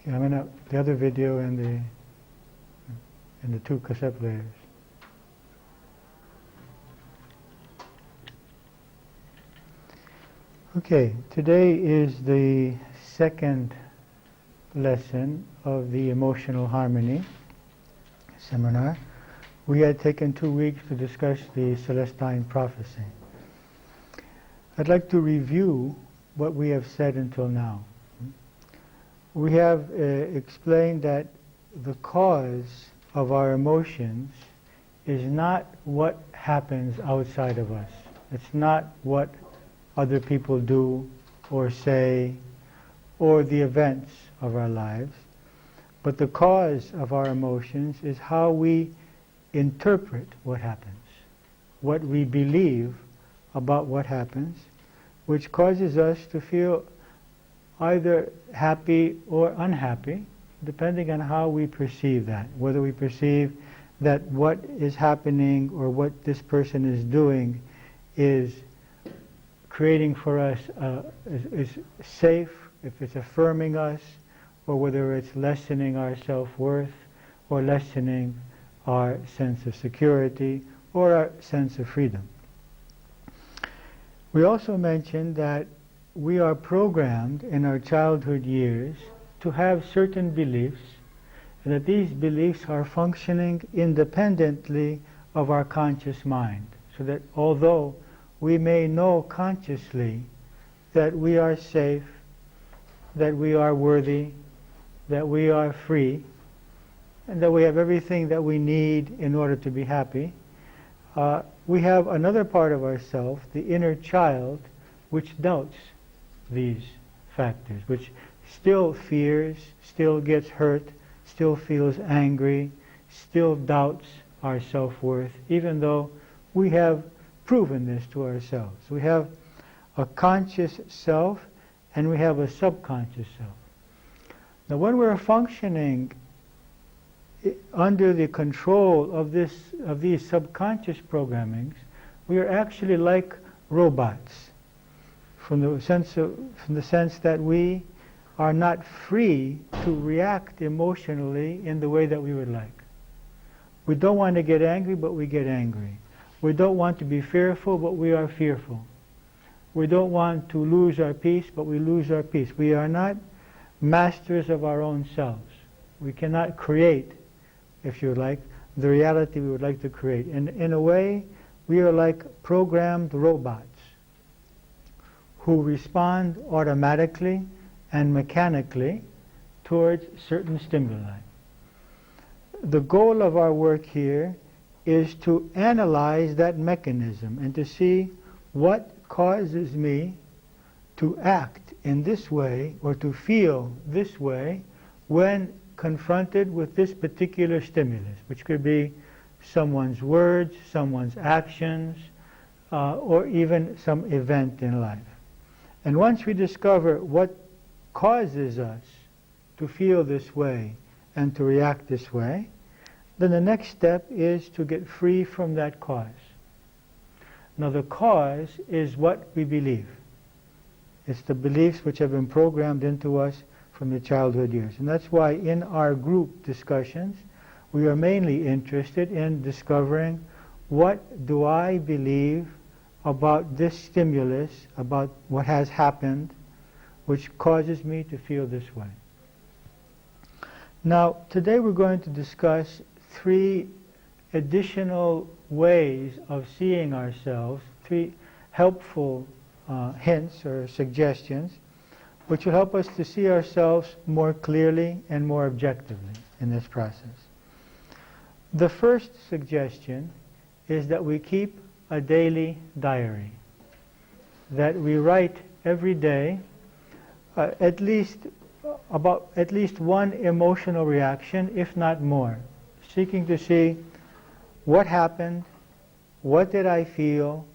Okay, I'm gonna the other video and the two cassette players. Okay, today is the second lesson of the Emotional Harmony seminar. We had taken 2 weeks to discuss the Celestine Prophecy. I'd like to review what we have said until now. We have explained that the cause of our emotions is not what happens outside of us. It's not what other people do or say or the events of our lives, but the cause of our emotions is how we interpret what happens, what we believe about what happens, which causes us to feel either happy or unhappy, depending on how we perceive that. Whether we perceive that what is happening or what this person is doing is creating for us, is safe, if it's affirming us, or whether it's lessening our self-worth, or lessening our sense of security, or our sense of freedom. We also mentioned that we are programmed in our childhood years to have certain beliefs, and that these beliefs are functioning independently of our conscious mind. So that although we may know consciously that we are safe, that we are worthy, that we are free, and that we have everything that we need in order to be happy, we have another part of ourselves, the inner child, which doubts these factors, which still fears, still gets hurt, still feels angry, still doubts our self-worth, even though we have proven this to ourselves. We have a conscious self and we have a subconscious self. Now when we're functioning under the control of these subconscious programmings, we are actually like robots, from the sense that we are not free to react emotionally in the way that we would like. We don't want to get angry, but we get angry. We don't want to be fearful, but we are fearful. We don't want to lose our peace, but we lose our peace. We are not masters of our own selves. We cannot create, if you like, the reality we would like to create. And in a way, we are like programmed robots who respond automatically and mechanically towards certain stimuli. The goal of our work here is to analyze that mechanism and to see what causes me to act in this way or to feel this way when confronted with this particular stimulus, which could be someone's words, someone's actions, or even some event in life. And once we discover what causes us to feel this way and to react this way, then the next step is to get free from that cause. Now the cause is what we believe. It's the beliefs which have been programmed into us from the childhood years. And that's why in our group discussions, we are mainly interested in discovering what do I believe about this stimulus, about what has happened, which causes me to feel this way. Now, today we're going to discuss 3 additional ways of seeing ourselves, 3 helpful hints or suggestions which will help us to see ourselves more clearly and more objectively in this process. The first suggestion is that we keep a daily diary, that we write every day at least one emotional reaction, if not more, seeking to see what happened, what did I feel,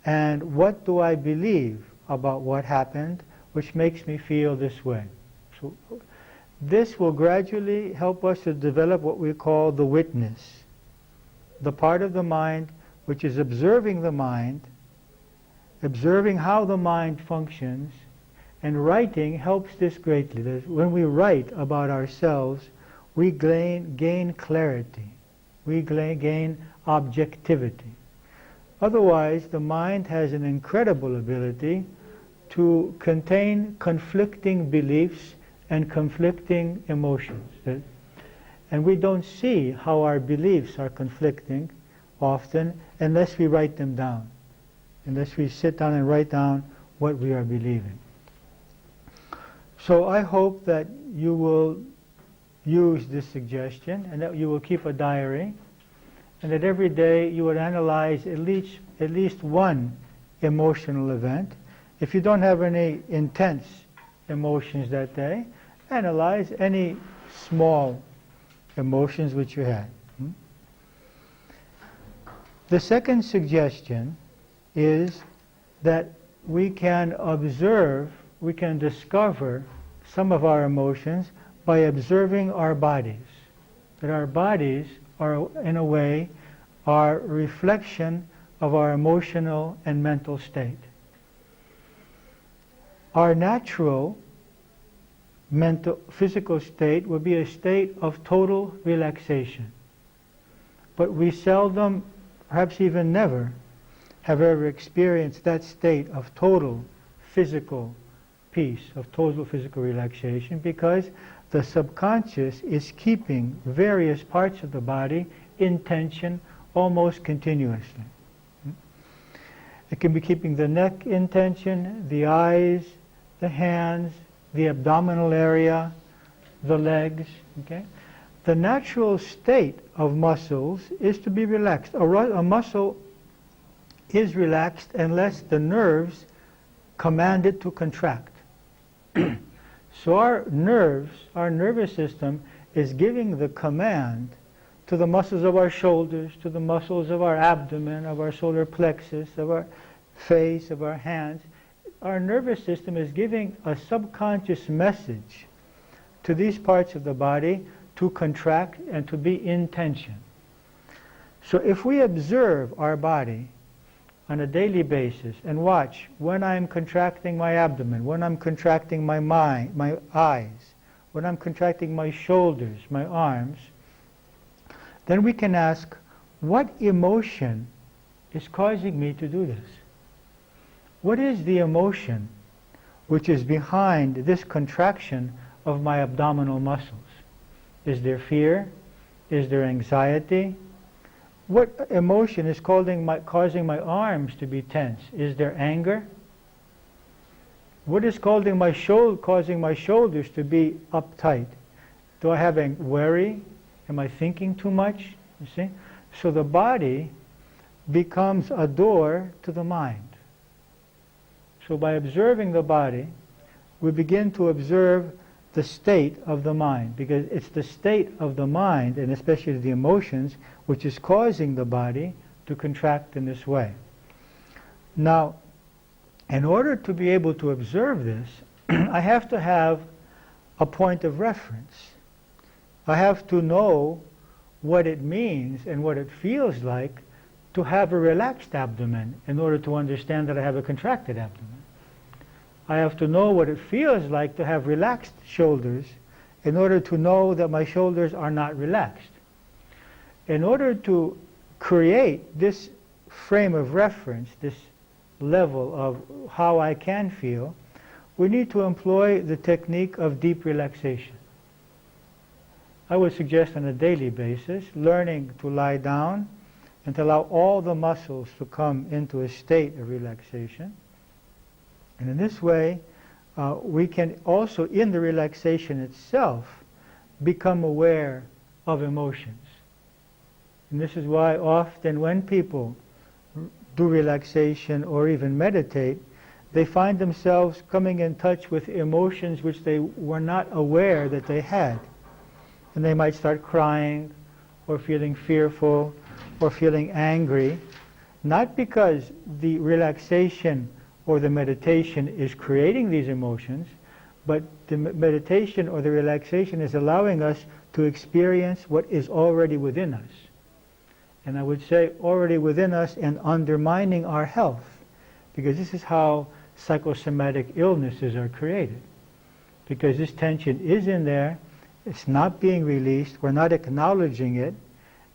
and what do I believe about what happened, which makes me feel this way. So this will gradually help us to develop what we call the witness, the part of the mind which is observing the mind, observing how the mind functions, and writing helps this greatly. When we write about ourselves, we gain clarity, we gain objectivity. Otherwise, the mind has an incredible ability to contain conflicting beliefs and conflicting emotions. And we don't see how our beliefs are conflicting often unless we write them down, unless we sit down and write down what we are believing. So I hope that you will use this suggestion and that you will keep a diary, and that every day you would analyze at least one emotional event. If you don't have any intense emotions that day, analyze any small emotions which you had. The second suggestion is that we can observe, we can discover some of our emotions by observing our bodies. That our bodies are, in a way, are a reflection of our emotional and mental state. Our natural physical state would be a state of total relaxation. But we seldom, perhaps even never, have ever experienced that state of total physical peace, of total physical relaxation, because the subconscious is keeping various parts of the body in tension almost continuously. It can be keeping the neck in tension, the eyes, the hands, the abdominal area, the legs. Okay? The natural state of muscles is to be relaxed. A muscle is relaxed unless the nerves command it to contract. So our nervous system is giving the command to the muscles of our shoulders, to the muscles of our abdomen, of our solar plexus, of our face, of our hands. Our nervous system is giving a subconscious message to these parts of the body to contract and to be in tension. So if we observe our body on a daily basis and watch when I'm contracting my abdomen, when I'm contracting my mind, my eyes, when I'm contracting my shoulders, my arms, then we can ask, what emotion is causing me to do this? What is the emotion which is behind this contraction of my abdominal muscles? Is there fear? Is there anxiety? What emotion is causing my arms to be tense? Is there anger? What is causing my shoulders to be uptight? Do I have a worry? Am I thinking too much? You see? So the body becomes a door to the mind. So by observing the body, we begin to observe the state of the mind, because it's the state of the mind, and especially the emotions, which is causing the body to contract in this way. Now, in order to be able to observe this, I have to have a point of reference. I have to know what it means and what it feels like to have a relaxed abdomen in order to understand that I have a contracted abdomen. I have to know what it feels like to have relaxed shoulders in order to know that my shoulders are not relaxed. In order to create this frame of reference, this level of how I can feel, we need to employ the technique of deep relaxation. I would suggest on a daily basis learning to lie down and to allow all the muscles to come into a state of relaxation. And in this way, we can also, in the relaxation itself, become aware of emotions. And this is why often when people do relaxation or even meditate, they find themselves coming in touch with emotions which they were not aware that they had. And they might start crying, or feeling fearful, or feeling angry, not because the relaxation or the meditation is creating these emotions, but the meditation or the relaxation is allowing us to experience what is already within us. And I would say already within us and undermining our health, because this is how psychosomatic illnesses are created. Because this tension is in there, it's not being released, we're not acknowledging it,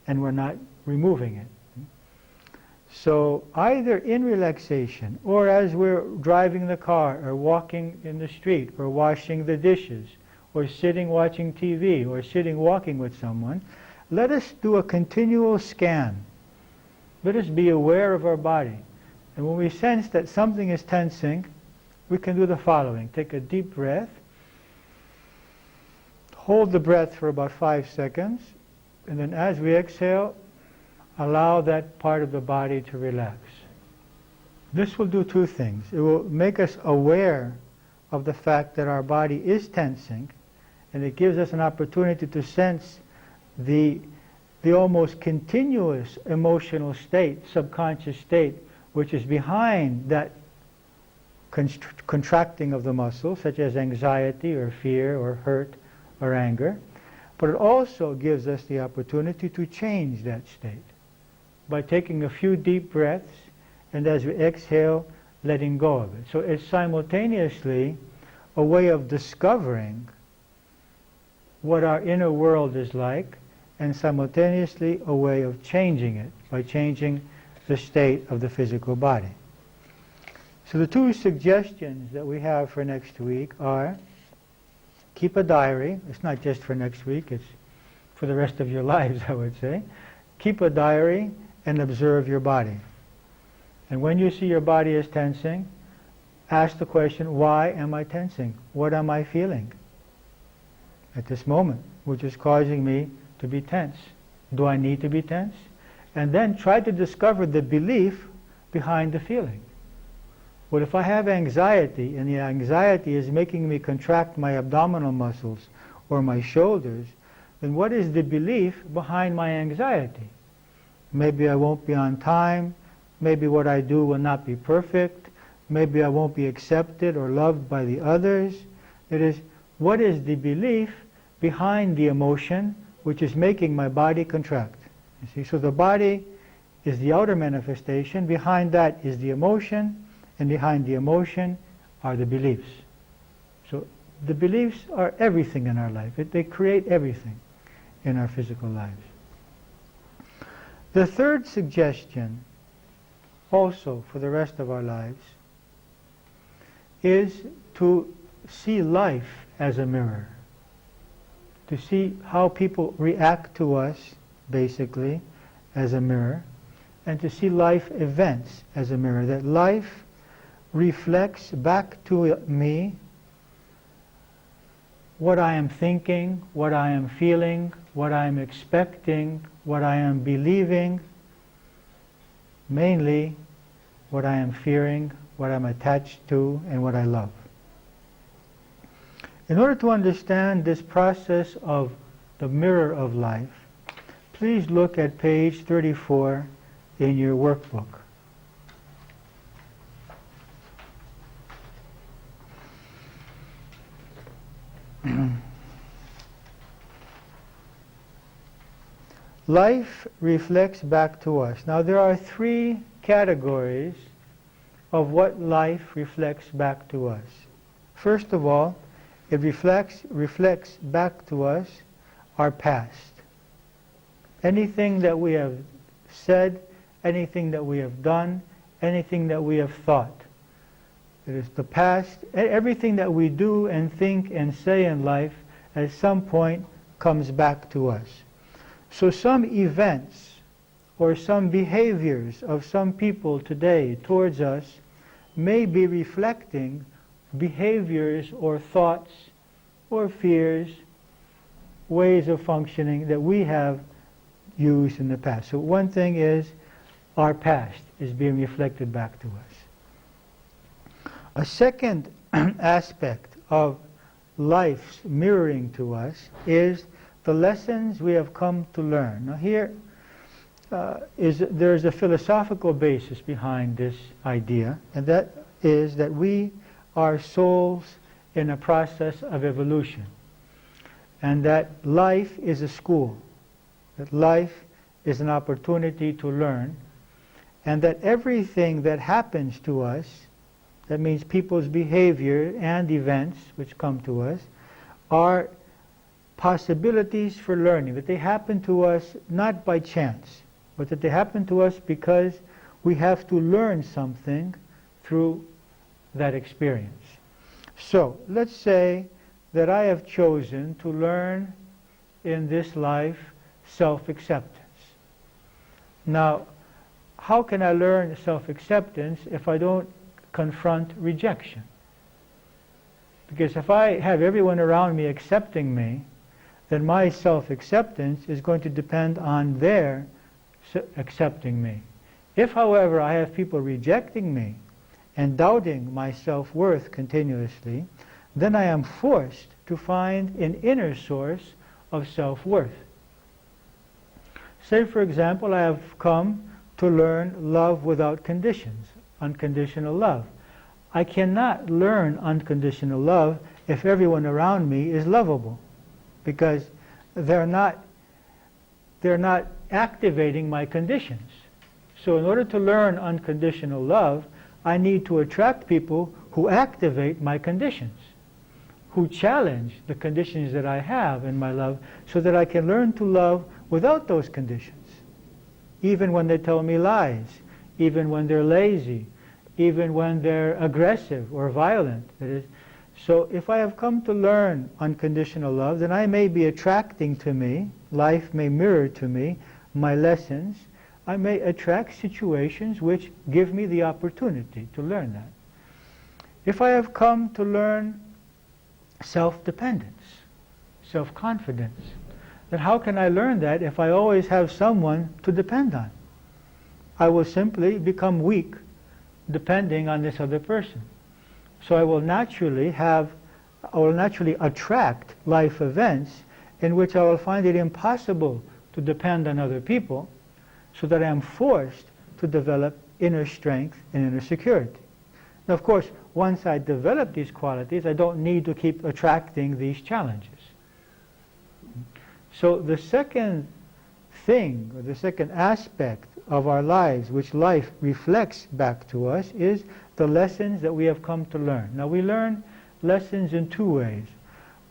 and we're not removing it. So either in relaxation, or as we're driving the car, or walking in the street, or washing the dishes, or sitting watching TV, or sitting walking with someone, let us do a continual scan. Let us be aware of our body. And when we sense that something is tensing, we can do the following. Take a deep breath. Hold the breath for about 5 seconds. And then as we exhale, allow that part of the body to relax. This will do two things. It will make us aware of the fact that our body is tensing, and it gives us an opportunity to sense the almost continuous emotional state, subconscious state, which is behind that contracting of the muscles, such as anxiety or fear or hurt or anger. But it also gives us the opportunity to change that state by taking a few deep breaths, and as we exhale, letting go of it. So it's simultaneously a way of discovering what our inner world is like, and simultaneously a way of changing it by changing the state of the physical body. So the two suggestions that we have for next week are: keep a diary. It's not just for next week, it's for the rest of your lives, I would say. Keep a diary and observe your body. And when you see your body is tensing, ask the question, why am I tensing? What am I feeling at this moment, which is causing me to be tense? Do I need to be tense? And then try to discover the belief behind the feeling. What if I have anxiety, and the anxiety is making me contract my abdominal muscles or my shoulders, then what is the belief behind my anxiety? Maybe I won't be on time, maybe what I do will not be perfect, maybe I won't be accepted or loved by the others. It is, what is the belief behind the emotion which is making my body contract? You see, so the body is the outer manifestation, behind that is the emotion, and behind the emotion are the beliefs. So the beliefs are everything in our life. They create everything in our physical lives. The third suggestion, also for the rest of our lives, is to see life as a mirror. To see how people react to us, basically, as a mirror, and to see life events as a mirror. That life reflects back to me what I am thinking, what I am feeling, what I am expecting, what I am believing, mainly what I am fearing, what I'm attached to, and what I love. In order to understand this process of the mirror of life, please look at page 34 in your workbook. Life reflects back to us. Now there are three categories of what life reflects back to us. First of all, it reflects back to us our past. Anything that we have said, anything that we have done, anything that we have thought. It is the past. Everything that we do and think and say in life at some point comes back to us. So some events or some behaviors of some people today towards us may be reflecting behaviors or thoughts or fears, ways of functioning that we have used in the past. So one thing is our past is being reflected back to us. A second aspect of life's mirroring to us is the lessons we have come to learn. Now here there's a philosophical basis behind this idea, and that is that we are souls in a process of evolution, and that life is a school, that life is an opportunity to learn, and that everything that happens to us, that means people's behavior and events which come to us, are possibilities for learning, that they happen to us not by chance, but that they happen to us because we have to learn something through that experience. So, let's say that I have chosen to learn in this life self-acceptance. Now, how can I learn self-acceptance if I don't confront rejection? Because if I have everyone around me accepting me, then my self-acceptance is going to depend on their accepting me. If, however, I have people rejecting me and doubting my self-worth continuously, then I am forced to find an inner source of self-worth. Say, for example, I have come to learn love without conditions, unconditional love. I cannot learn unconditional love if everyone around me is lovable, because they're not activating my conditions. So in order to learn unconditional love, I need to attract people who activate my conditions, who challenge the conditions that I have in my love, so that I can learn to love without those conditions. Even when they tell me lies, even when they're lazy, even when they're aggressive or violent. That is, so if I have come to learn unconditional love, then I may be attracting to me, life may mirror to me my lessons. I may attract situations which give me the opportunity to learn that. If I have come to learn self-dependence, self-confidence, then how can I learn that if I always have someone to depend on? I will simply become weak depending on this other person. So I will naturally attract life events in which I will find it impossible to depend on other people, so that I am forced to develop inner strength and inner security. Now, of course, once I develop these qualities, I don't need to keep attracting these challenges. So the second thing, or the second aspect of our lives, which life reflects back to us, is the lessons that we have come to learn. Now, we learn lessons in two ways,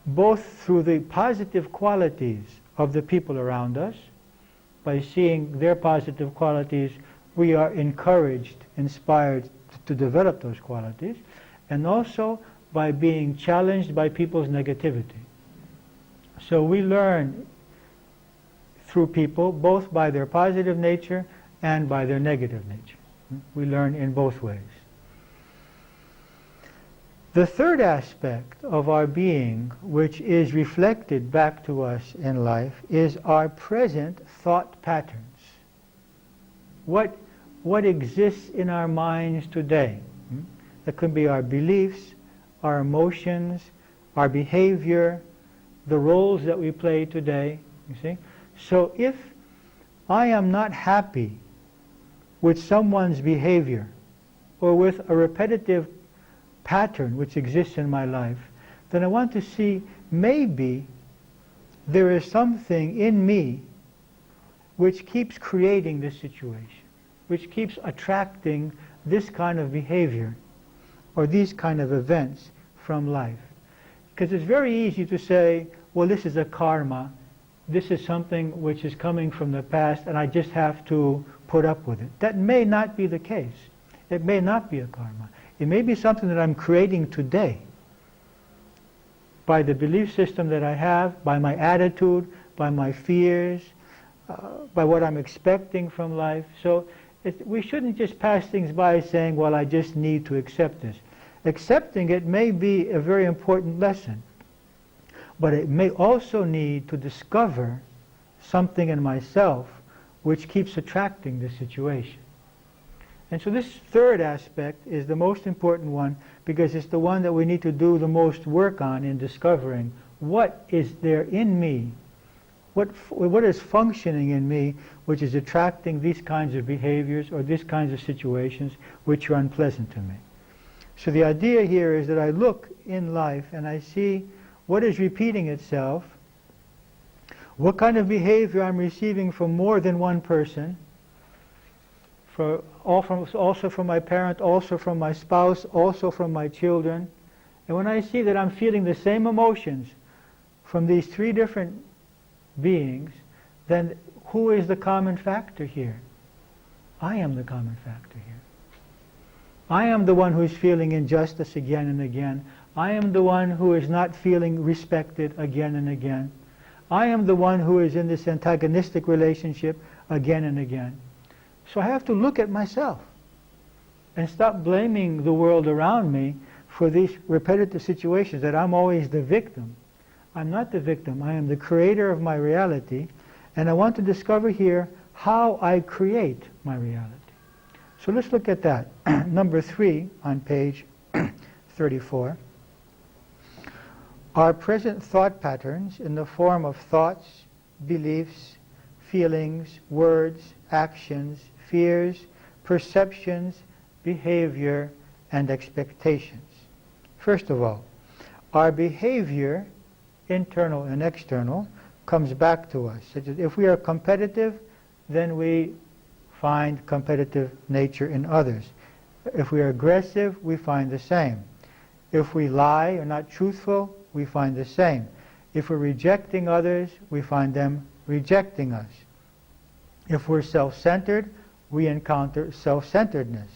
both through the positive qualities of the people around us. By seeing their positive qualities, we are encouraged, inspired to develop those qualities, and also by being challenged by people's negativity. So we learn through people, both by their positive nature and by their negative nature. We learn in both ways. The third aspect of our being, which is reflected back to us in life, is our present thought patterns. What exists in our minds today? That could be our beliefs, our emotions, our behavior, the roles that we play today. You see? So if I am not happy with someone's behavior, or with a repetitive pattern which exists in my life, then I want to see maybe there is something in me which keeps creating this situation, which keeps attracting this kind of behavior or these kind of events from life. Because it's very easy to say, well, this is a karma, this is something which is coming from the past and I just have to put up with it. That may not be the case. It may not be a karma. It may be something that I'm creating today by the belief system that I have, by my attitude, by my fears, by what I'm expecting from life. So we shouldn't just pass things by saying, well, I just need to accept this. Accepting it may be a very important lesson, but it may also need to discover something in myself which keeps attracting the situation. And so this third aspect is the most important one, because it's the one that we need to do the most work on in discovering what is there in me, what is functioning in me which is attracting these kinds of behaviors or these kinds of situations which are unpleasant to me. So the idea here is that I look in life and I see what is repeating itself, what kind of behavior I'm receiving from more than one person, also from my parent, also from my spouse, also from my children. And when I see that I'm feeling the same emotions from these three different beings, then who is the common factor here? I am the common factor here. I am the one who is feeling injustice again and again. I am the one who is not feeling respected again and again. I am the one who is in this antagonistic relationship again and again. So I have to look at myself and stop blaming the world around me for these repetitive situations, that I'm always the victim. I'm not the victim. I am the creator of my reality, and I want to discover here how I create my reality. So let's look at that. Number 3 on page 34. Our present thought patterns in the form of thoughts, beliefs, feelings, words, actions, fears, perceptions, behavior, and expectations. First of all, our behavior, internal and external, comes back to us. Such as if we are competitive, then we find competitive nature in others. If we are aggressive, we find the same. If we lie or not truthful, we find the same. If we're rejecting others, we find them rejecting us. If we're self-centered, we encounter self-centeredness.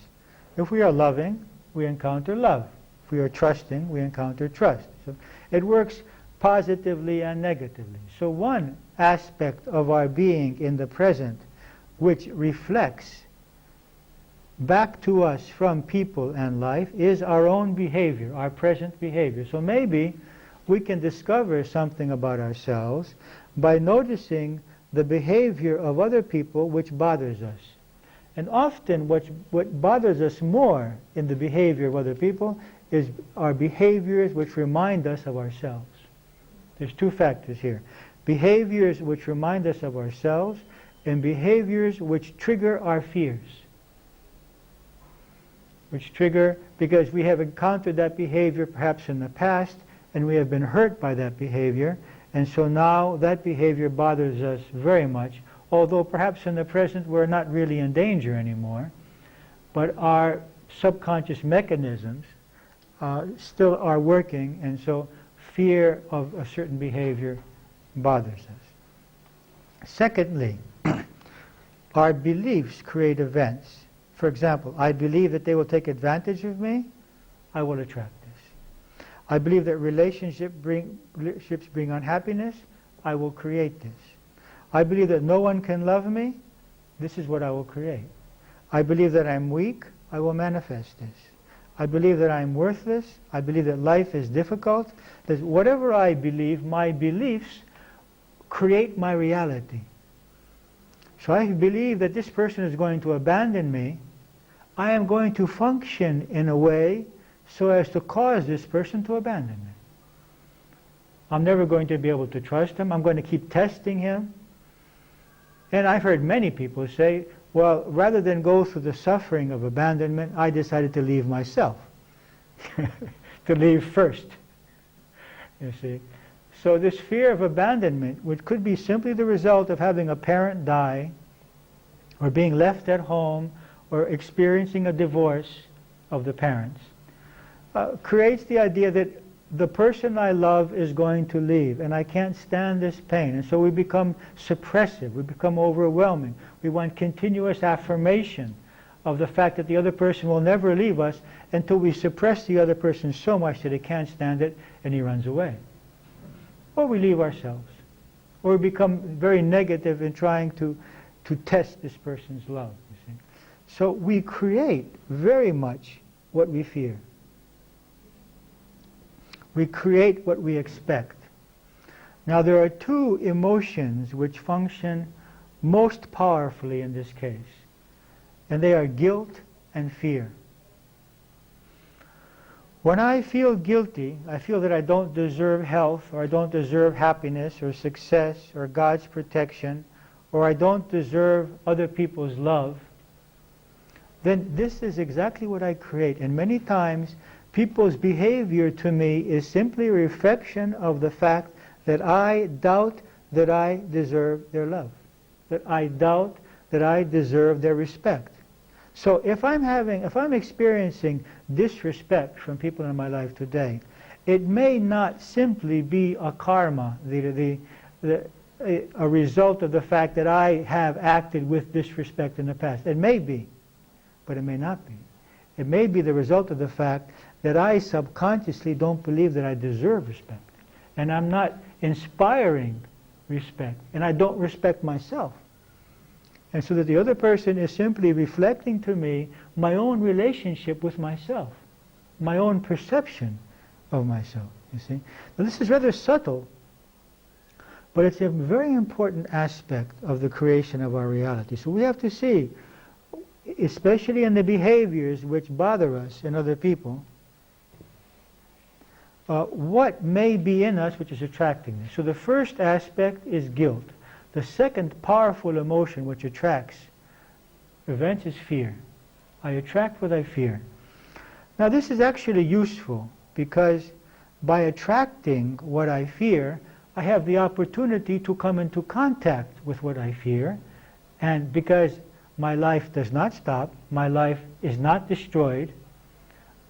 If we are loving, we encounter love. If we are trusting, we encounter trust. So it works positively and negatively. So one aspect of our being in the present which reflects back to us from people and life is our own behavior, our present behavior. So maybe we can discover something about ourselves by noticing the behavior of other people which bothers us. And often what bothers us more in the behavior of other people is our behaviors which remind us of ourselves. There's two factors here. Behaviors which remind us of ourselves and behaviors which trigger our fears. Which trigger, because we have encountered that behavior perhaps in the past and we have been hurt by that behavior, and so now that behavior bothers us very much, although perhaps in the present we're not really in danger anymore, but our subconscious mechanisms still are working, and so fear of a certain behavior bothers us. Secondly, our beliefs create events. For example, I believe that they will take advantage of me, I will attract this. I believe that relationships bring unhappiness, I will create this. I believe that no one can love me, this is what I will create. I believe that I'm weak, I will manifest this. I believe that I'm worthless, I believe that life is difficult, that whatever I believe, my beliefs create my reality. So I believe that this person is going to abandon me, I am going to function in a way so as to cause this person to abandon me. I'm never going to be able to trust him, I'm going to keep testing him. And I've heard many people say, well, rather than go through the suffering of abandonment, I decided to leave myself. To leave first. You see. So this fear of abandonment, which could be simply the result of having a parent die, or being left at home, or experiencing a divorce of the parents, creates the idea that the person I love is going to leave, and I can't stand this pain. And so we become suppressive, we become overwhelming. We want continuous affirmation of the fact that the other person will never leave us until we suppress the other person so much that he can't stand it and he runs away. Or we leave ourselves. or we become very negative in trying to test this person's love. You see? So we create very much what we fear. We create what we expect. Now there are two emotions which function most powerfully in this case, and they are guilt and fear. When I feel guilty, I feel that I don't deserve health, or I don't deserve happiness, or success, or God's protection, or I don't deserve other people's love, then this is exactly what I create. And many times, people's behavior to me is simply a reflection of the fact that I doubt that I deserve their love, that I doubt that I deserve their respect. So if I'm experiencing disrespect from people in my life today, it may not simply be a karma, a result of the fact that I have acted with disrespect in the past. It may be, but it may not be. It may be the result of the fact that I subconsciously don't believe that I deserve respect, and I'm not inspiring respect, and I don't respect myself. And so that the other person is simply reflecting to me my own relationship with myself, my own perception of myself, you see. Now this is rather subtle, but it's a very important aspect of the creation of our reality. So we have to see, especially in the behaviors which bother us in other people, what may be in us which is attracting this. So the first aspect is guilt. The second powerful emotion which attracts events is fear. I attract what I fear. Now this is actually useful because by attracting what I fear, I have the opportunity to come into contact with what I fear, and because my life does not stop, my life is not destroyed,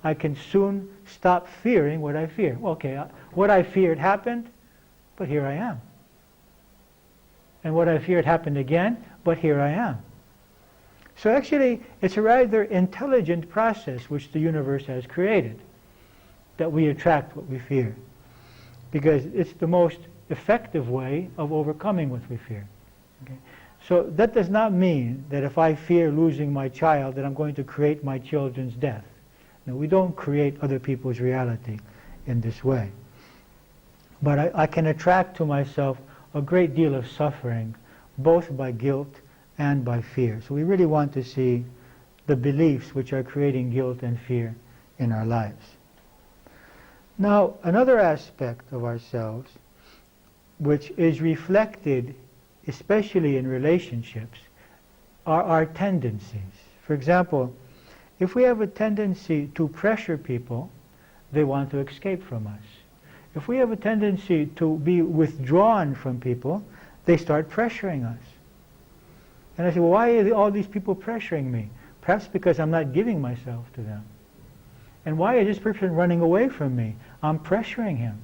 I can soon stop fearing what I fear. Okay, what I feared happened, but here I am. And what I feared happened again, but here I am. So actually, it's a rather intelligent process which the universe has created, that we attract what we fear. Because it's the most effective way of overcoming what we fear. Okay? So that does not mean that if I fear losing my child, that I'm going to create my children's death. No, we don't create other people's reality in this way. But I can attract to myself a great deal of suffering, both by guilt and by fear. So we really want to see the beliefs which are creating guilt and fear in our lives. Now, another aspect of ourselves, which is reflected especially in relationships, are our tendencies. For example, if we have a tendency to pressure people, they want to escape from us. If we have a tendency to be withdrawn from people, they start pressuring us. And I say, well, why are all these people pressuring me? Perhaps because I'm not giving myself to them. And why is this person running away from me? I'm pressuring him.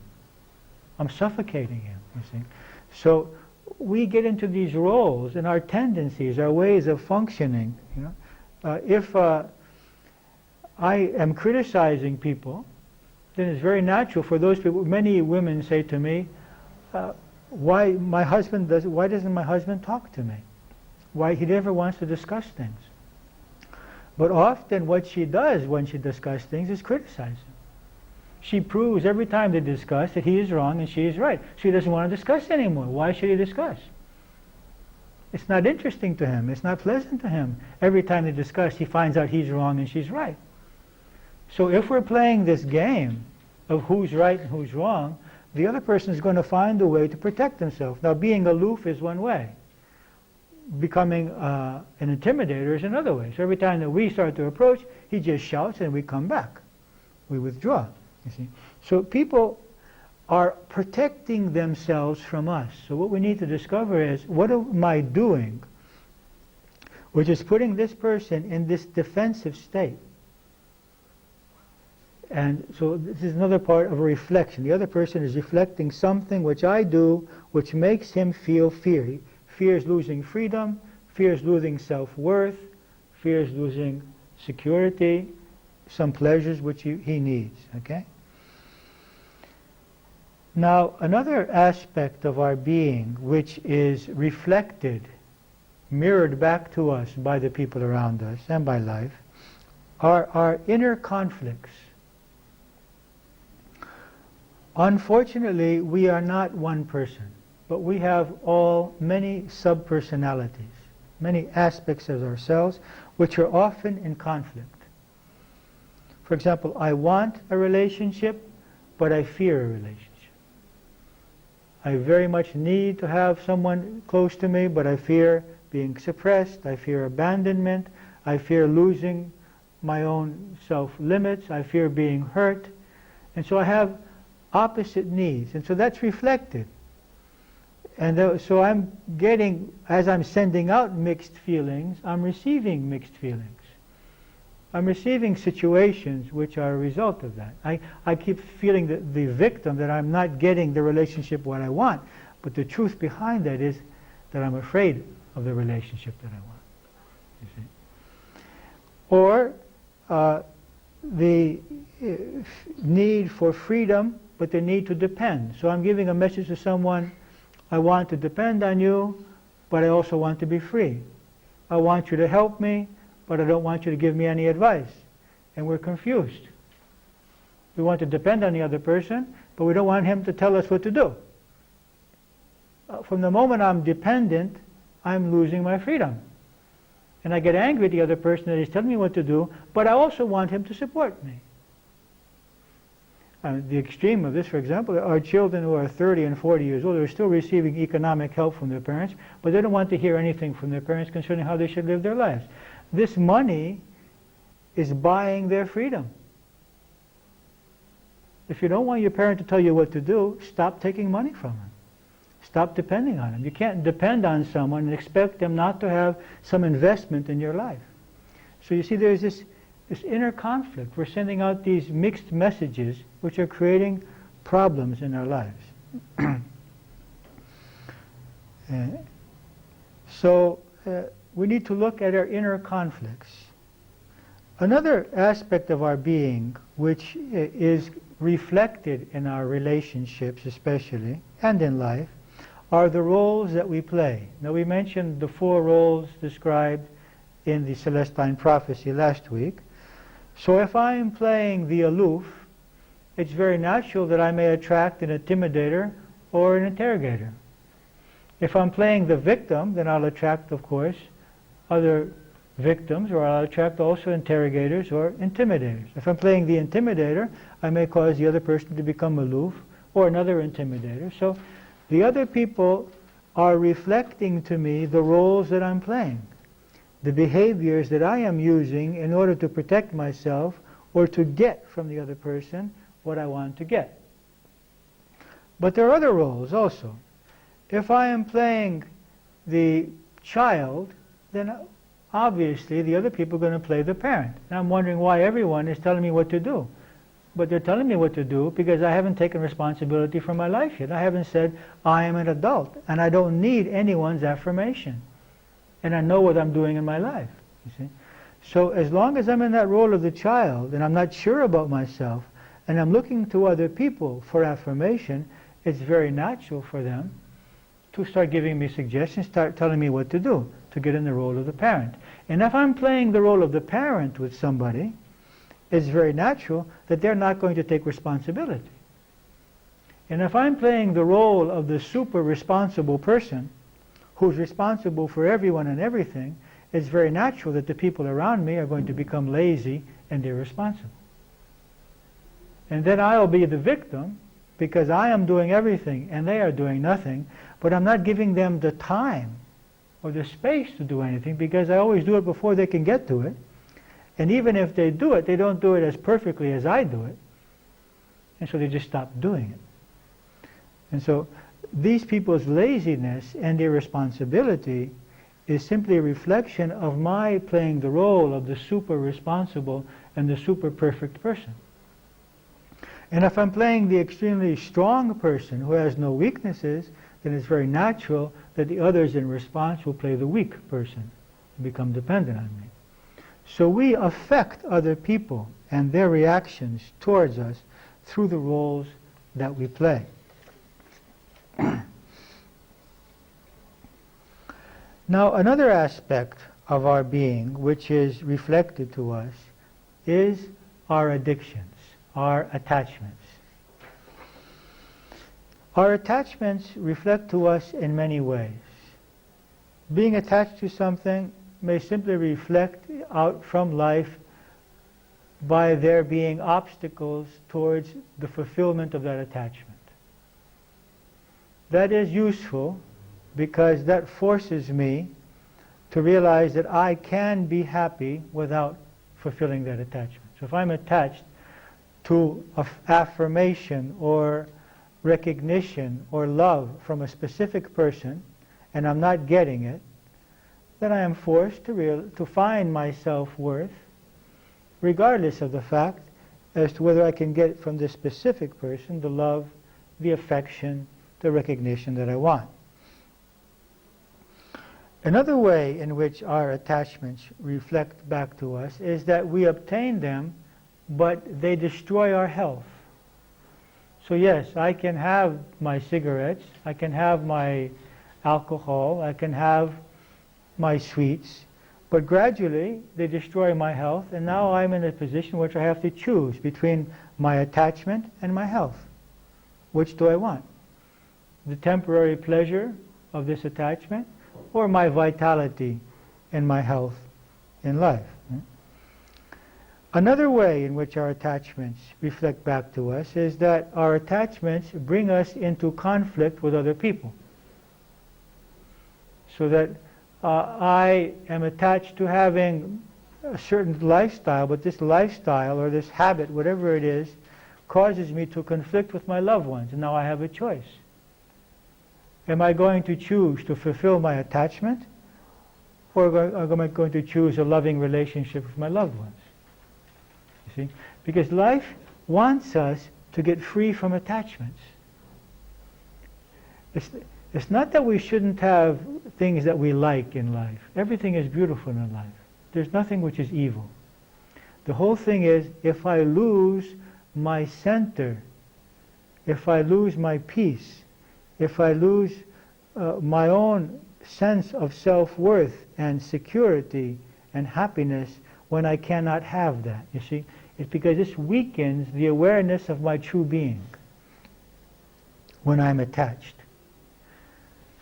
I'm suffocating him, you see. So we get into these roles, and our tendencies, our ways of functioning. You know? If I am criticizing people, then it's very natural for those people. Many women say to me, why doesn't my husband talk to me? Why he never wants to discuss things? But often what she does when she discusses things is criticize him. She proves every time they discuss that he is wrong and she is right. She doesn't want to discuss anymore. Why should he discuss? It's not interesting to him. It's not pleasant to him. Every time they discuss, he finds out he's wrong and she's right. So if we're playing this game of who's right and who's wrong, the other person is going to find a way to protect himself. Now, being aloof is one way. Becoming an intimidator is another way. So every time that we start to approach, he just shouts and we come back. We withdraw, you see. So people are protecting themselves from us. So what we need to discover is, what am I doing which is putting this person in this defensive state? And so this is another part of a reflection. The other person is reflecting something which I do which makes him feel fear. He fears losing freedom, fears losing self-worth, fears losing security, some pleasures which he needs. Okay? Now, another aspect of our being which is reflected, mirrored back to us by the people around us and by life, are our inner conflicts. Unfortunately, we are not one person, but we have many sub-personalities, many aspects of ourselves which are often in conflict. For example, I want a relationship, but I fear a relationship. I very much need to have someone close to me, but I fear being suppressed, I fear abandonment, I fear losing my own self-limits, I fear being hurt. And so I have opposite needs, and so that's reflected. And so I'm getting, as I'm sending out mixed feelings, I'm receiving mixed feelings. I'm receiving situations which are a result of that. I keep feeling the victim, that I'm not getting the relationship what I want, but the truth behind that is that I'm afraid of the relationship that I want. You see? Or the need for freedom, but the need to depend. So I'm giving a message to someone, I want to depend on you, but I also want to be free. I want you to help me, but I don't want you to give me any advice. And we're confused. We want to depend on the other person, but we don't want him to tell us what to do. From the moment I'm dependent, I'm losing my freedom. And I get angry at the other person that he's telling me what to do, but I also want him to support me. The extreme of this, for example, are children who are 30 and 40 years old. They're still receiving economic help from their parents, but they don't want to hear anything from their parents concerning how they should live their lives. This money is buying their freedom. If you don't want your parent to tell you what to do, stop taking money from them. Stop depending on them. You can't depend on someone and expect them not to have some investment in your life. So you see, there's this inner conflict. We're sending out these mixed messages which are creating problems in our lives. So we need to look at our inner conflicts. Another aspect of our being which is reflected in our relationships especially, and in life, are the roles that we play. Now, we mentioned the 4 roles described in the Celestine Prophecy last week. So if I am playing the aloof, it's very natural that I may attract an intimidator or an interrogator. If I'm playing the victim, then I'll attract, of course, other victims, or I'll attract also interrogators or intimidators. If I'm playing the intimidator, I may cause the other person to become aloof, or another intimidator. So the other people are reflecting to me the roles that I'm playing, the behaviors that I am using in order to protect myself or to get from the other person what I want to get. But there are other roles also. If I am playing the child, then obviously the other people are going to play the parent. And I'm wondering why everyone is telling me what to do. But they're telling me what to do because I haven't taken responsibility for my life yet. I haven't said, I am an adult, and I don't need anyone's affirmation. And I know what I'm doing in my life, you see. So as long as I'm in that role of the child, and I'm not sure about myself, and I'm looking to other people for affirmation, it's very natural for them to start giving me suggestions, start telling me what to do, to get in the role of the parent. And if I'm playing the role of the parent with somebody, it's very natural that they're not going to take responsibility. And if I'm playing the role of the super responsible person, who's responsible for everyone and everything, it's very natural that the people around me are going to become lazy and irresponsible. And then I'll be the victim because I am doing everything and they are doing nothing, but I'm not giving them the time or the space to do anything because I always do it before they can get to it. And even if they do it, they don't do it as perfectly as I do it. And so they just stop doing it. And so these people's laziness and irresponsibility is simply a reflection of my playing the role of the super responsible and the super perfect person. And if I'm playing the extremely strong person who has no weaknesses, then it's very natural that the others in response will play the weak person and become dependent on me. So we affect other people and their reactions towards us through the roles that we play. Now, another aspect of our being which is reflected to us is our addictions, our attachments. Our attachments reflect to us in many ways. Being attached to something may simply reflect out from life by there being obstacles towards the fulfillment of that attachment. That is useful because that forces me to realize that I can be happy without fulfilling that attachment. So if I'm attached to affirmation or recognition or love from a specific person and I'm not getting it, then I am forced to find my self-worth regardless of the fact as to whether I can get from this specific person the love, the affection, the recognition that I want. Another way in which our attachments reflect back to us is that we obtain them, but they destroy our health. So yes, I can have my cigarettes, I can have my alcohol, I can have my sweets, but gradually they destroy my health, and now I'm in a position which I have to choose between my attachment and my health. Which do I want? The temporary pleasure of this attachment, or my vitality and my health in life? Another way in which our attachments reflect back to us is that our attachments bring us into conflict with other people. So that I am attached to having a certain lifestyle, but this lifestyle or this habit, whatever it is, causes me to conflict with my loved ones, and now I have a choice. Am I going to choose to fulfill my attachment, or am I going to choose a loving relationship with my loved ones? You see? Because life wants us to get free from attachments. It's not that we shouldn't have things that we like in life. Everything is beautiful in life. There's nothing which is evil. The whole thing is, if I lose my center, if I lose my peace, if I lose my own sense of self-worth and security and happiness when I cannot have that, you see, it's because this weakens the awareness of my true being when I'm attached.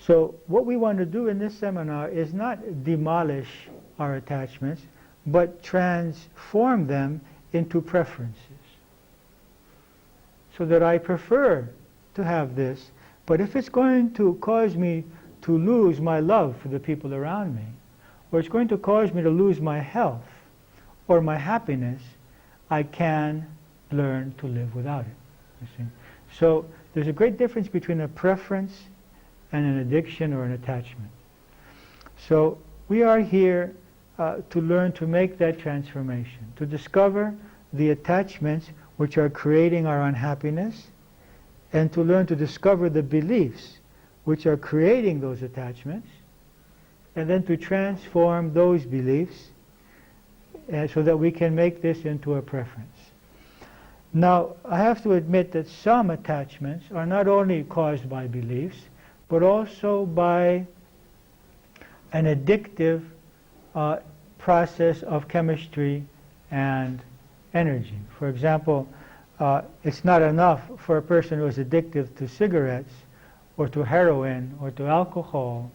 So what we want to do in this seminar is not demolish our attachments, but transform them into preferences. So that I prefer to have this, but if it's going to cause me to lose my love for the people around me, or it's going to cause me to lose my health or my happiness, I can learn to live without it. You see? So there's a great difference between a preference and an addiction or an attachment. So we are here to learn to make that transformation, to discover the attachments which are creating our unhappiness, and to learn to discover the beliefs which are creating those attachments, and then to transform those beliefs so that we can make this into a preference. Now, I have to admit that some attachments are not only caused by beliefs, but also by an addictive process of chemistry and energy. For example, it's not enough for a person who is addicted to cigarettes or to heroin or to alcohol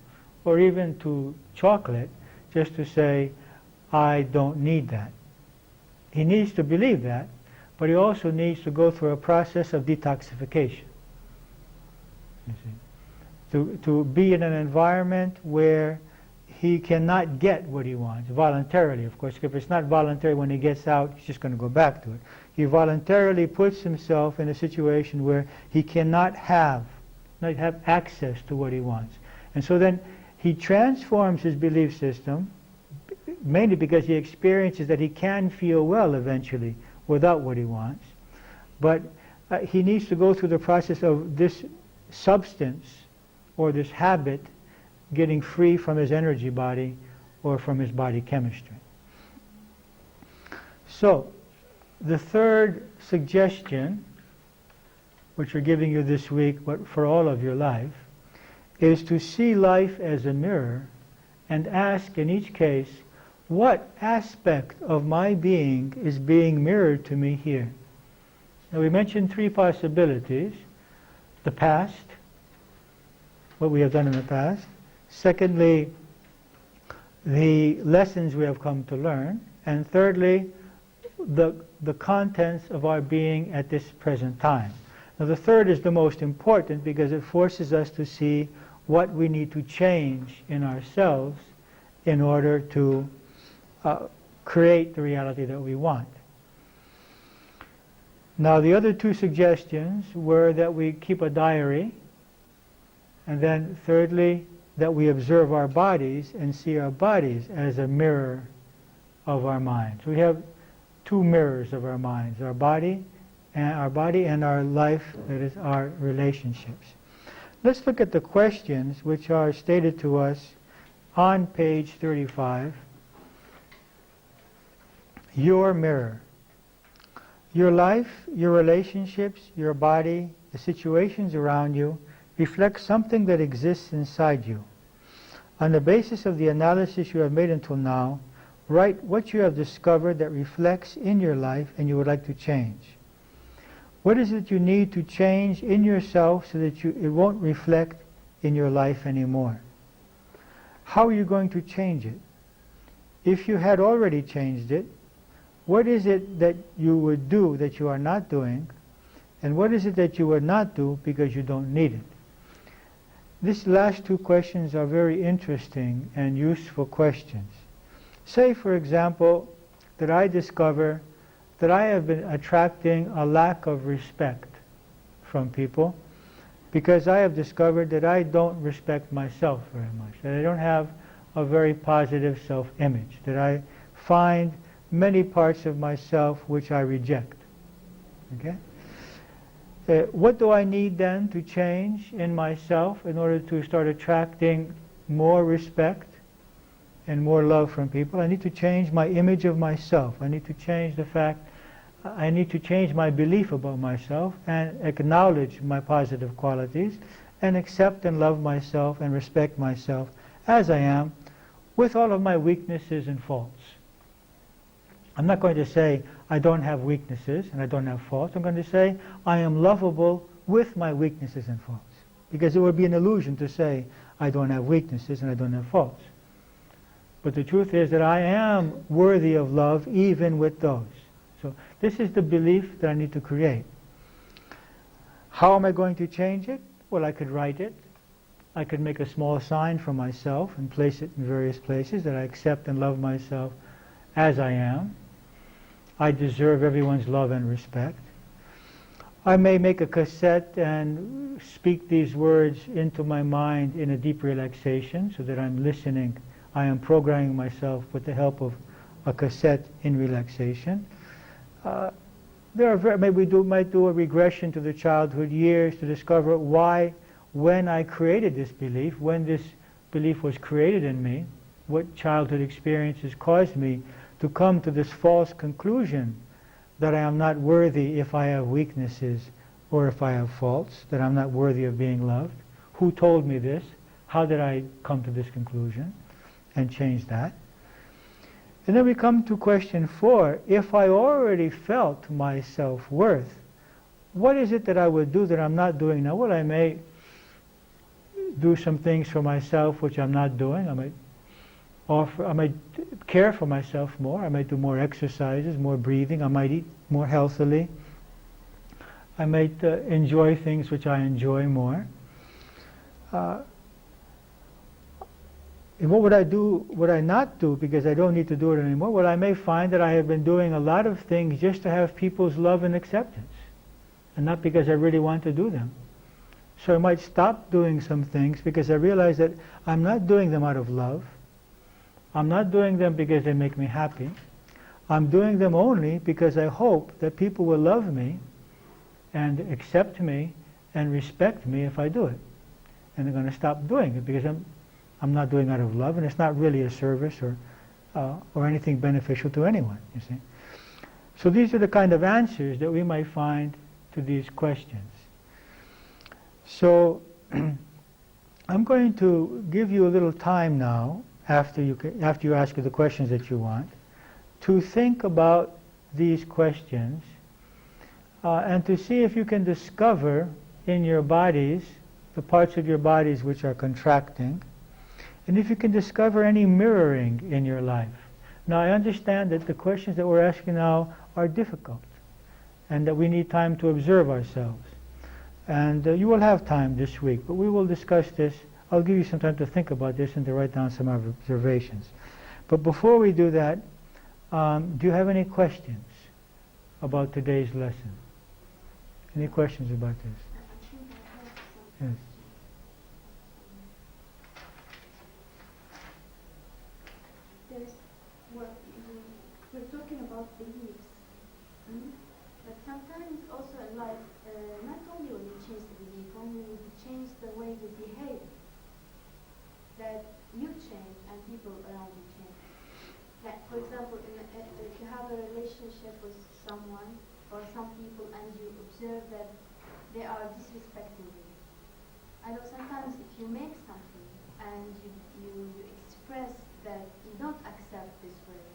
or even to chocolate just to say, I don't need that. He needs to believe that, but he also needs to go through a process of detoxification. You see? To be in an environment where he cannot get what he wants, voluntarily, of course. If it's not voluntary, when he gets out, he's just going to go back to it. He voluntarily puts himself in a situation where he cannot have access to what he wants. And so then he transforms his belief system, mainly because he experiences that he can feel well eventually without what he wants. But he needs to go through the process of this substance or this habit getting free from his energy body or from his body chemistry. So, the third suggestion, which we're giving you this week, but for all of your life, is to see life as a mirror and ask in each case, what aspect of my being is being mirrored to me here? Now we mentioned three possibilities: the past, what we have done in the past; secondly, the lessons we have come to learn; and thirdly, the contents of our being at this present time. Now the third is the most important because it forces us to see what we need to change in ourselves in order to create the reality that we want. Now the other two suggestions were that we keep a diary, and then thirdly, that we observe our bodies and see our bodies as a mirror of our minds. We have two mirrors of our minds: our body and our life, that is our relationships. Let's look at the questions which are stated to us on page 35. Your mirror. Your life, your relationships, your body, the situations around you reflect something that exists inside you. On the basis of the analysis you have made until now, write what you have discovered that reflects in your life and you would like to change. What is it you need to change in yourself so that it won't reflect in your life anymore? How are you going to change it? If you had already changed it, what is it that you would do that you are not doing? And what is it that you would not do because you don't need it? These last two questions are very interesting and useful questions. Say, for example, that I discover that I have been attracting a lack of respect from people because I have discovered that I don't respect myself very much, that I don't have a very positive self-image, that I find many parts of myself which I reject. Okay? What do I need then to change in myself in order to start attracting more respect and more love from people? I need to change my image of myself. I need to change the fact, I need to change my belief about myself and acknowledge my positive qualities and accept and love myself and respect myself as I am, with all of my weaknesses and faults. I'm not going to say I don't have weaknesses and I don't have faults. I'm going to say I am lovable with my weaknesses and faults. Because it would be an illusion to say I don't have weaknesses and I don't have faults. But the truth is that I am worthy of love even with those. So this is the belief that I need to create. How am I going to change it? Well, I could write it. I could make a small sign for myself and place it in various places that I accept and love myself as I am. I deserve everyone's love and respect. I may make a cassette and speak these words into my mind in a deep relaxation so that I'm listening. I am programming myself with the help of a cassette in relaxation. Maybe we might do a regression to the childhood years to discover why, when I created this belief, when this belief was created in me, what childhood experiences caused me to come to this false conclusion that I am not worthy if I have weaknesses or if I have faults, that I'm not worthy of being loved. Who told me this? How did I come to this conclusion? And change that. And then we come to question 4. If I already felt my self-worth, what is it that I would do that I'm not doing now? Well, I may do some things for myself which I'm not doing. I might care for myself more. I might do more exercises, more breathing. I might eat more healthily. I might enjoy things which I enjoy more. And what would I do, would I not do because I don't need to do it anymore? Well, I may find that I have been doing a lot of things just to have people's love and acceptance, and not because I really want to do them. So I might stop doing some things because I realize that I'm not doing them out of love. I'm not doing them because they make me happy. I'm doing them only because I hope that people will love me and accept me and respect me if I do it. And they're going to stop doing it because I'm not doing it out of love, and it's not really a service or anything beneficial to anyone, you see. So these are the kind of answers that we might find to these questions. So I'm going to give you a little time now, after you ask the questions that you want, to think about these questions and to see if you can discover in your bodies, the parts of your bodies which are contracting, and if you can discover any mirroring in your life. Now, I understand that the questions that we're asking now are difficult and that we need time to observe ourselves. And you will have time this week, but we will discuss this. I'll give you some time to think about this and to write down some observations. But before we do that, do you have any questions about today's lesson? Any questions about this? Yes. We're talking about beliefs, but sometimes also in life, not only when you change the belief, when you change the way you behave, that you change and people around you change. Like, for example, if you have a relationship with someone or some people and you observe that they are disrespecting you. I know sometimes if you make something and you express that you don't accept this way,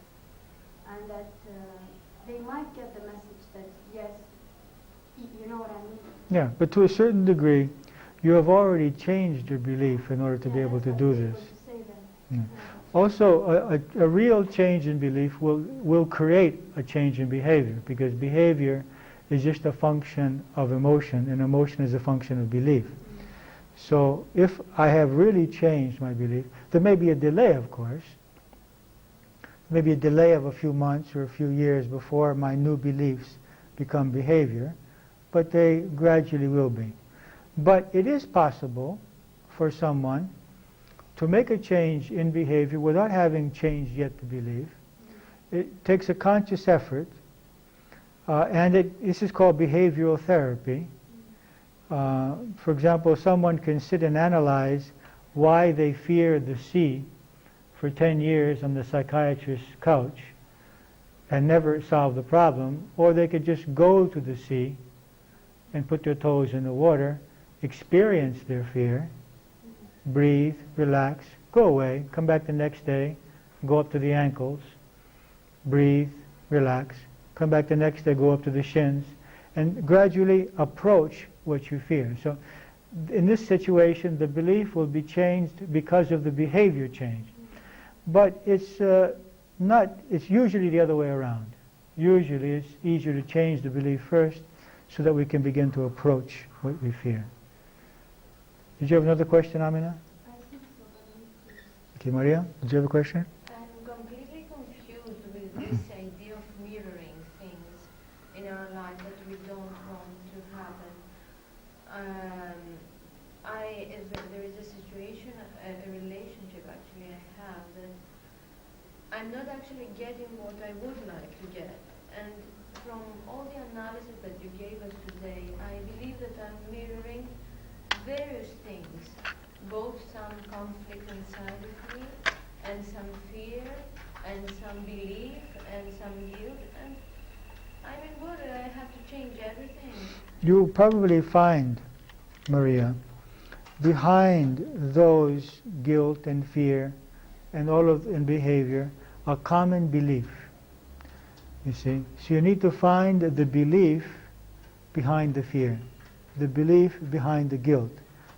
and that they might get the message that, yes, you know what I mean? Yeah, but to a certain degree, you have already changed your belief in order to be able to do this. Yeah. Also, a real change in belief will create a change in behavior, because behavior is just a function of emotion, and emotion is a function of belief. So if I have really changed my belief, there may be a delay, of course. Maybe a delay of a few months or a few years before my new beliefs become behavior, but they gradually will be. But it is possible for someone to make a change in behavior without having changed yet the belief. It takes a conscious effort, and this is called behavioral therapy. For example, someone can sit and analyze why they fear the sea for 10 years on the psychiatrist's couch and never solve the problem, or they could just go to the sea and put their toes in the water, experience their fear, breathe, relax, go away, come back the next day, go up to the ankles, breathe, relax, come back the next day, go up to the shins, and gradually approach what you fear. So in this situation, the belief will be changed because of the behavior change. But it's usually the other way around. Usually it's easier to change the belief first so that we can begin to approach what we fear. Did you have another question, Amina? I think so, but Okay, Maria, did you have a question? I'm completely confused with this idea of mirroring things in our life that we don't want to happen. There is a situation, a relationship actually I have, that I'm not actually getting what I would like to get. And from all the analysis that you gave us today, I believe that I'm mirroring various things, both some conflict inside of me, and some fear, and some belief, and some guilt, and I mean, what, I have to change everything? You'll probably find, Maria, behind those guilt and fear and and behavior, a common belief. You see? So you need to find the belief behind the fear, the belief behind the guilt,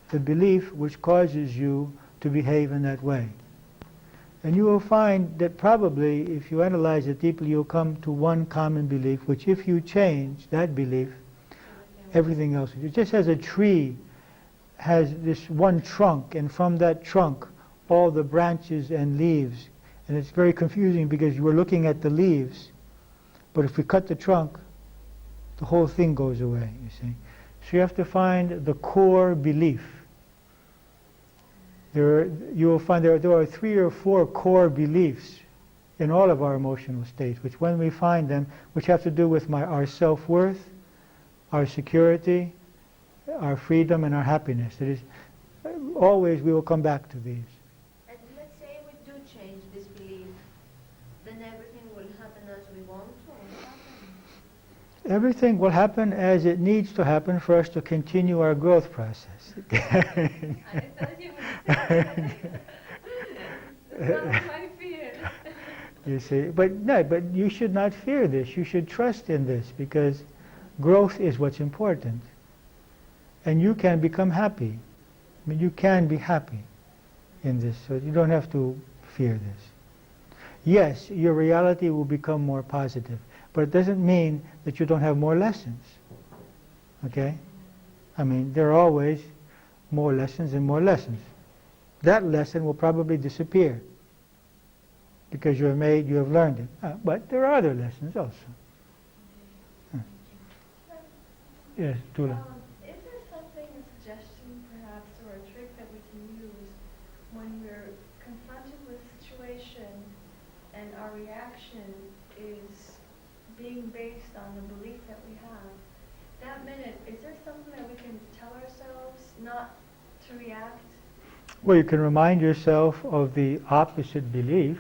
the belief which causes you to behave in that way. And you will find that probably, if you analyze it deeply, you'll come to one common belief, which if you change that belief, everything else. Just as a tree has this one trunk, and from that trunk all the branches and leaves, and it's very confusing because you were looking at the leaves, but if we cut the trunk, the whole thing goes away, you see. So you have to find the core belief. You will find there are 3 or 4 core beliefs in all of our emotional states, which when we find them, which have to do with our self-worth, our security, our freedom, and our happiness. It is always we will come back to these. And let's say we do change this belief, then everything will happen as we want to, or happen? Everything will happen as it needs to happen for us to continue our growth process. I thought you would say that. That's my fear. You see, but no, but you should not fear this. You should trust in this because growth is what's important. And you can become happy. I mean, you can be happy in this, so you don't have to fear this. Yes, your reality will become more positive, but it doesn't mean that you don't have more lessons. Okay? I mean, there are always more lessons and more lessons. That lesson will probably disappear because you have learned it. But there are other lessons also. Yes, Tula. Is there something, a suggestion perhaps, or a trick that we can use when we're confronted with a situation and our reaction is being based on the belief that we have? That minute, is there something that we can tell ourselves not to react? Well, you can remind yourself of the opposite belief.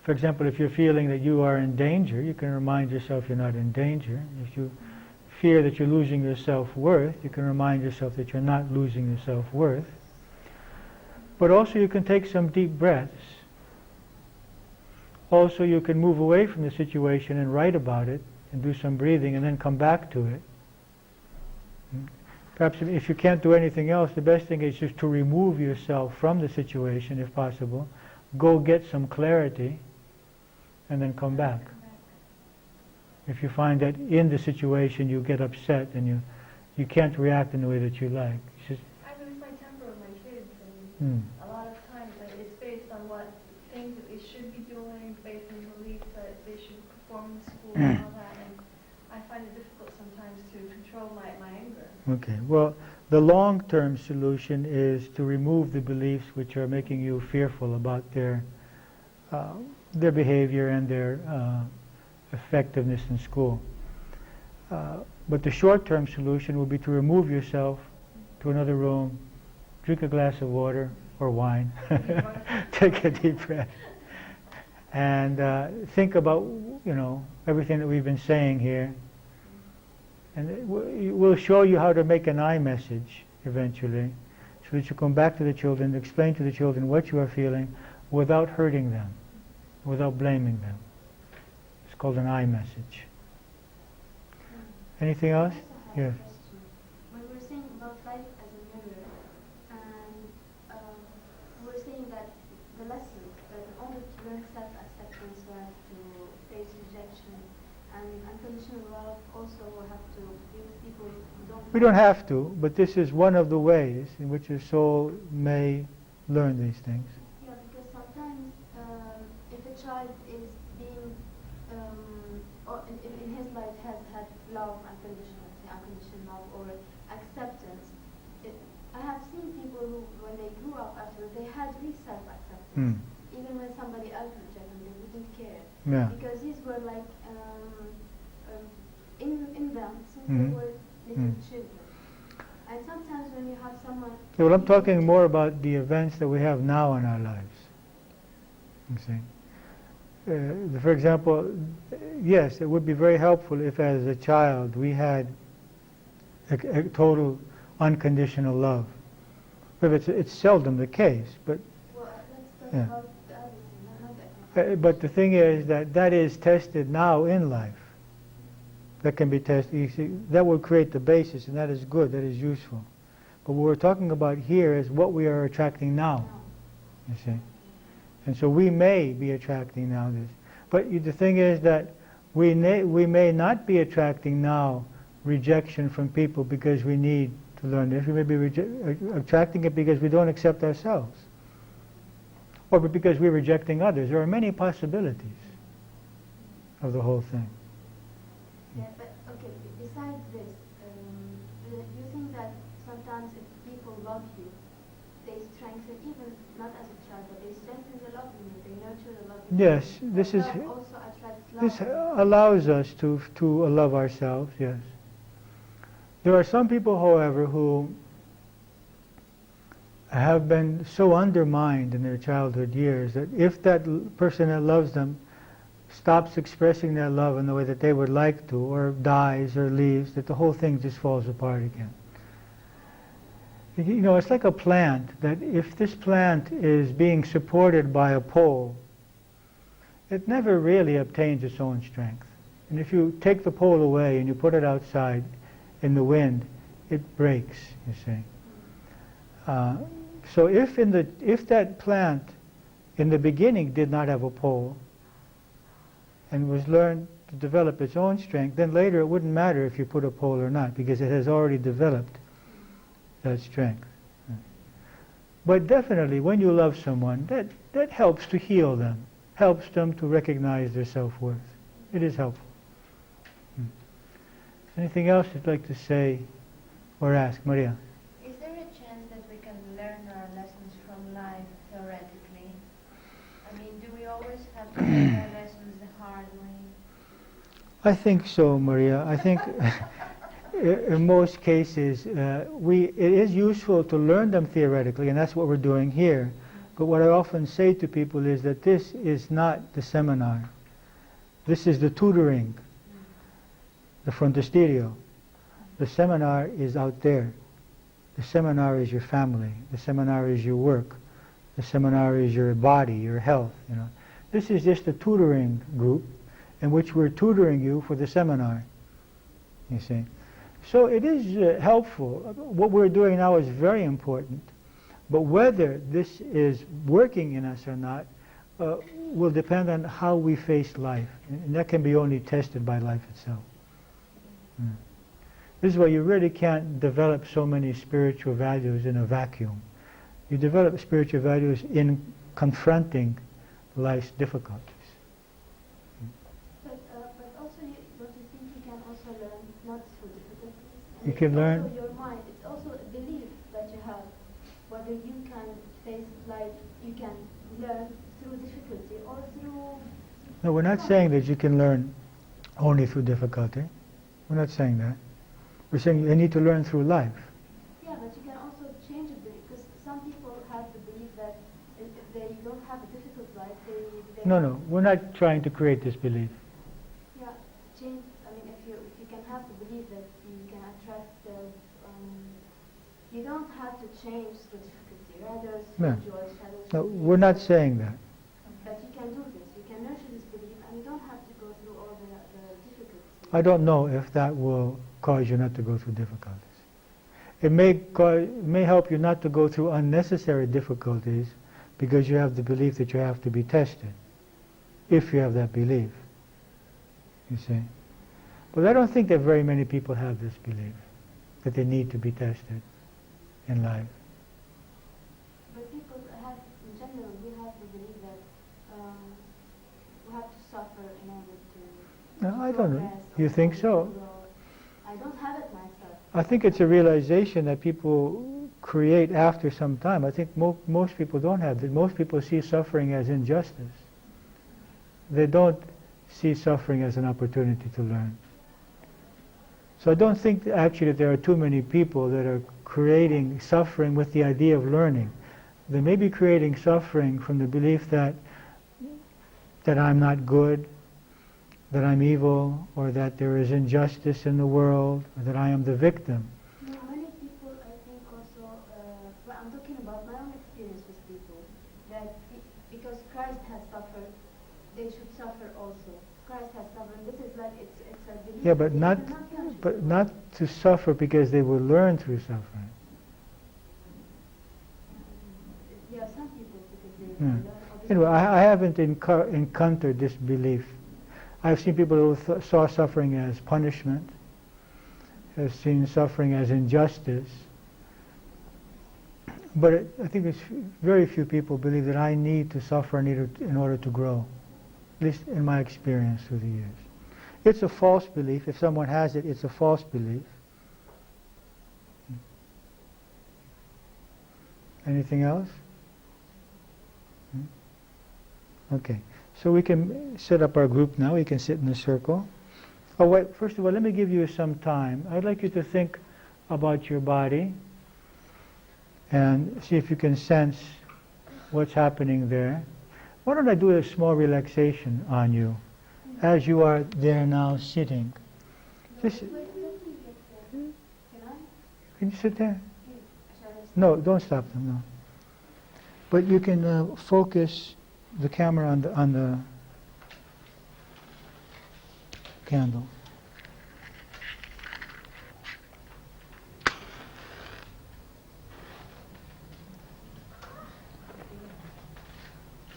For example, if you're feeling that you are in danger, you can remind yourself you're not in danger. If you fear that you're losing your self-worth, you can remind yourself that you're not losing your self-worth. But also you can take some deep breaths. Also you can move away from the situation and write about it and do some breathing and then come back to it. Perhaps if you can't do anything else, the best thing is just to remove yourself from the situation if possible. Go get some clarity and then come back. If you find that in the situation you get upset and you can't react in the way that you like. I lose my temper with my kids, and a lot of times it's based on what things that they should be doing, based on beliefs that they should perform in school and all that, and I find it difficult sometimes to control my anger. Okay, well, the long-term solution is to remove the beliefs which are making you fearful about their behavior and their effectiveness in school. But the short-term solution would be to remove yourself to another room, drink a glass of water or wine, take a deep breath, and think about, everything that we've been saying here. And we'll show you how to make an I message eventually, so that you come back to the children, explain to the children what you are feeling without hurting them, without blaming them. It's called an I message. Anything else? I also have Yes. a question. When we're saying about life as a mirror, and we're saying that the lesson that in order to learn self-acceptance, we have to face rejection, and unconditional love also will have to be with people who don't. We don't have to, but this is one of the ways in which your soul may learn these things. Yeah, because sometimes if a child is being, or in his life has had love, unconditional love, or acceptance, I have seen people who, when they grew up after, they had real self-acceptance. Even when somebody else rejected them, they wouldn't care. Yeah. Because these were like in them since they were little children. And sometimes when you have someone... Yeah, well, I'm talking more about the events that we have now in our lives. You see? For example, yes, it would be very helpful if as a child we had a total unconditional love. But it's seldom the case. But Well, let's talk Yeah. about the other thing, not that. but the thing is that is tested now in life. That can be tested. You see, that will create the basis, and that is good. That is useful. But what we're talking about here is what we are attracting now. You see. And so we may be attracting now this. But the thing is that we may not be attracting now rejection from people because we need to learn this. We may be attracting it because we don't accept ourselves. Or because we're rejecting others. There are many possibilities of the whole thing. Yeah, but okay, besides this, do you think that sometimes if people love you, they strengthen, even not as a child, but they strengthen the love in you, they nurture the love in you? Yes, this is... Love also attracts love. This allows us to love ourselves, yes. There are some people, however, who have been so undermined in their childhood years that if that person that loves them stops expressing their love in the way that they would like to, or dies or leaves, that the whole thing just falls apart again. You know, it's like a plant, that if this plant is being supported by a pole, it never really obtains its own strength. And if you take the pole away and you put it outside in the wind, it breaks, you see. So if that plant in the beginning did not have a pole and was learned to develop its own strength, then later it wouldn't matter if you put a pole or not, because it has already developed that strength. But definitely, when you love someone, that helps to heal them, helps them to recognize their self-worth. It is helpful. Anything else you'd like to say or ask, Maria? Is there a chance that we can learn our lessons from life theoretically? I mean, do we always have to learn our lessons the hard way? I think so, Maria. I think in most cases it is useful to learn them theoretically, and that's what we're doing here. But what I often say to people is that this is not the seminar. This is the tutoring, the frontisterio. The seminar is out there. The seminar is your family. The seminar is your work. The seminar is your body, your health. You know, this is just a tutoring group in which we're tutoring you for the seminar. You see, so it is helpful. What we're doing now is very important. But whether this is working in us or not will depend on how we face life, and that can be only tested by life itself. This is why you really can't develop so many spiritual values in a vacuum. You develop spiritual values in confronting life's difficulties. But also, don't you think you can also learn not through difficulties? You can learn. Also your mind. It's also a belief that you have, whether you can face life, you can learn through difficulty or through. No, we're not saying that you can learn only through difficulty. We're not saying that. We're saying you need to learn through life. Yeah, but you can also change it, because some people have the belief that if they don't have a difficult life, they No, we're not trying to create this belief. Yeah, change. I mean, if you can have the belief that you can attract the, you don't have to change the difficulty, rather No. through joy, rather No, through we're not peace. saying that. But you can do this. You can nurture this belief, and you don't have to go through all the difficulties. I don't know if that will cause you not to go through difficulties. It may help you not to go through unnecessary difficulties because you have the belief that you have to be tested, if you have that belief, you see. But I don't think that very many people have this belief, that they need to be tested in life. But people have, in general, we have the belief that we have to suffer in order to No, I don't know. progress You or think to so? grow. I don't have it myself. I think it's a realization that people create after some time. I think most people don't have that. Most people see suffering as injustice. They don't see suffering as an opportunity to learn. So I don't think actually that there are too many people that are creating suffering with the idea of learning. They may be creating suffering from the belief that I'm not good, that I'm evil, or that there is injustice in the world, or that I am the victim. No, many people, I think also, well, I'm talking about my own experience with people, that because Christ has suffered, they should suffer also. Christ has suffered. This is like, it's a belief. Yeah, but that not, you cannot change. but not to suffer because they will learn through suffering. Yeah, some people, because they Hmm. learn. Anyway, I haven't encountered this belief. I've seen people who saw suffering as punishment, have seen suffering as injustice. But I think very few people believe that I need to suffer in order to grow, at least in my experience through the years. It's a false belief. If someone has it, it's a false belief. Anything else? Okay. So we can set up our group now. We can sit in a circle. Oh, wait. First of all, let me give you some time. I'd like you to think about your body and see if you can sense what's happening there. Why don't I do a small relaxation on you as you are there now sitting? Just, Wait, let me get there. Can I? can you sit there? Shall I No, don't stop them, no. But you can focus the camera on the candle.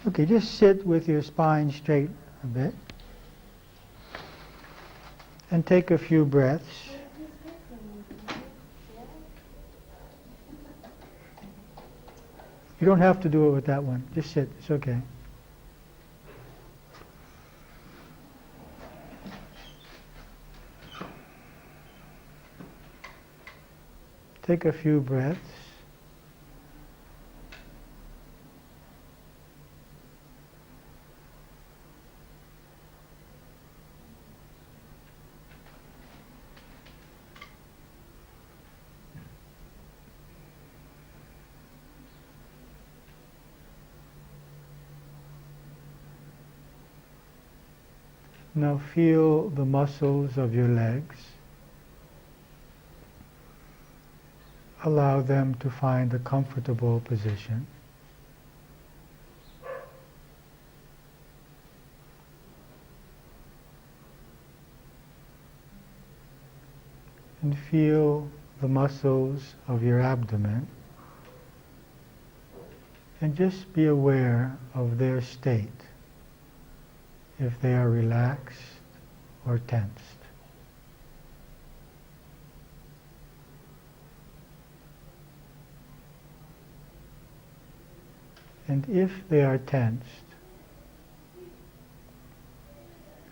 Okay, just sit with your spine straight a bit. And take a few breaths. You don't have to do it with that one. Just sit. It's okay. Take a few breaths. Now feel the muscles of your legs. Allow them to find a comfortable position. And feel the muscles of your abdomen. And just be aware of their state, if they are relaxed or tensed. And if they are tensed,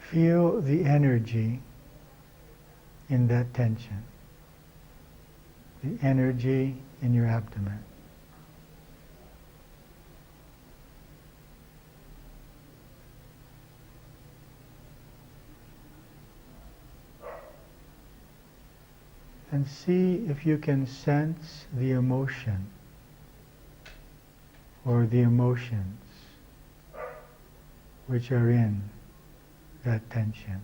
feel the energy in that tension, the energy in your abdomen. And see if you can sense the emotion or the emotions which are in that tension.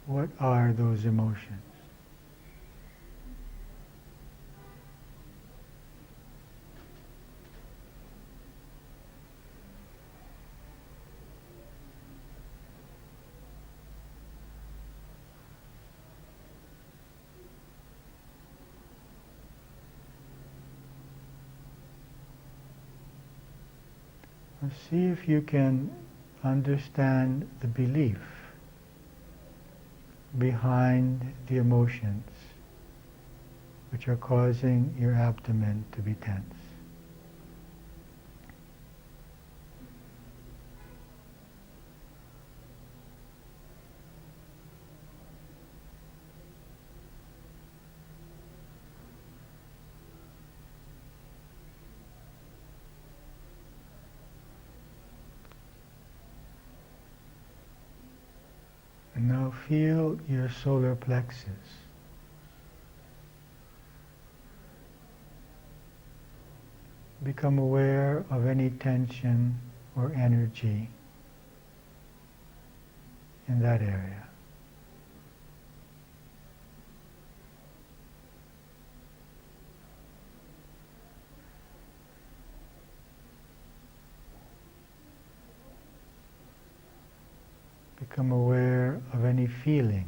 What are those emotions? And see if you can understand the belief behind the emotions which are causing your abdomen to be tense. And now feel your solar plexus. Become aware of any tension or energy in that area. Become aware of any feelings.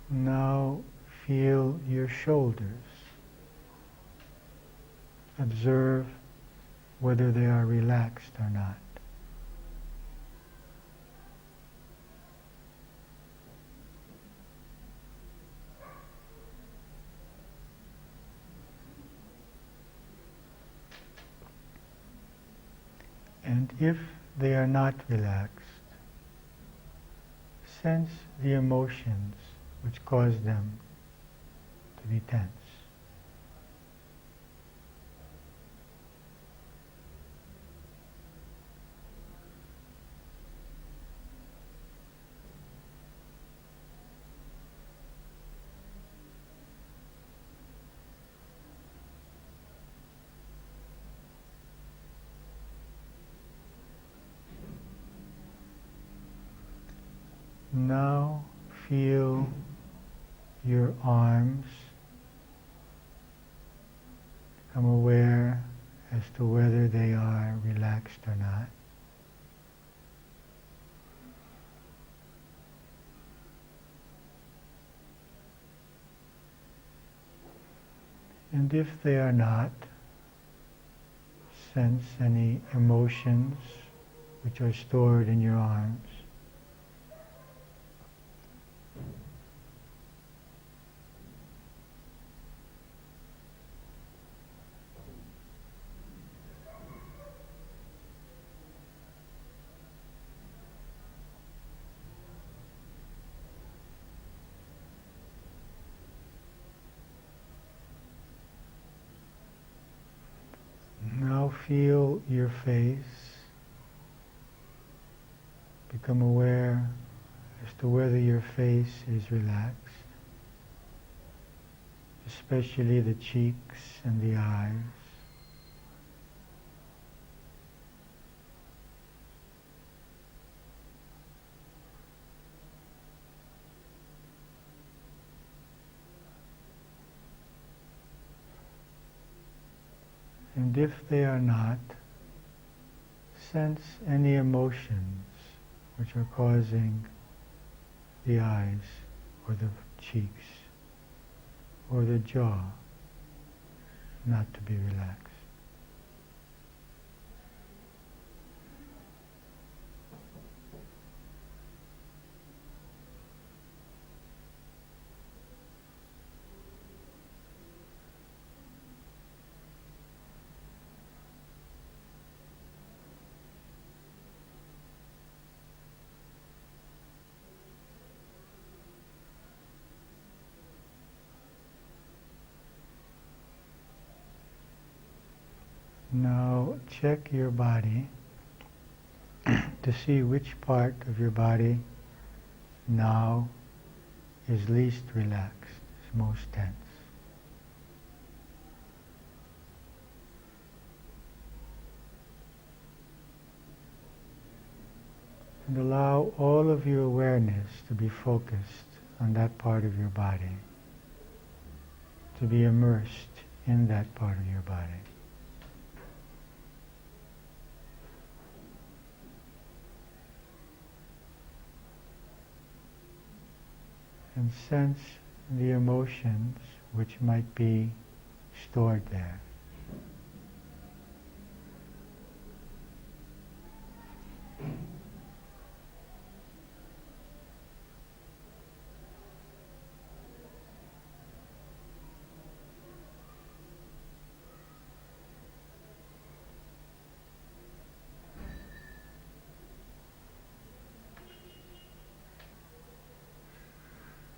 Now feel your shoulders. Observe whether they are relaxed or not. And if they are not relaxed, sense the emotions which cause them to be tense. Now feel your arms. Become aware as to whether they are relaxed or not. And if they are not, sense any emotions which are stored in your arms. Now feel your face. Become aware as to whether your face is relaxed, especially the cheeks and the eyes. And if they are not, sense any emotions which are causing the eyes or the cheeks or the jaw not to be relaxed. Now check your body to see which part of your body now is least relaxed, is most tense. And allow all of your awareness to be focused on that part of your body, to be immersed in that part of your body. And sense the emotions which might be stored there.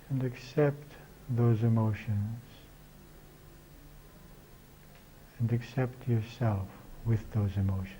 And accept those emotions. And accept yourself with those emotions.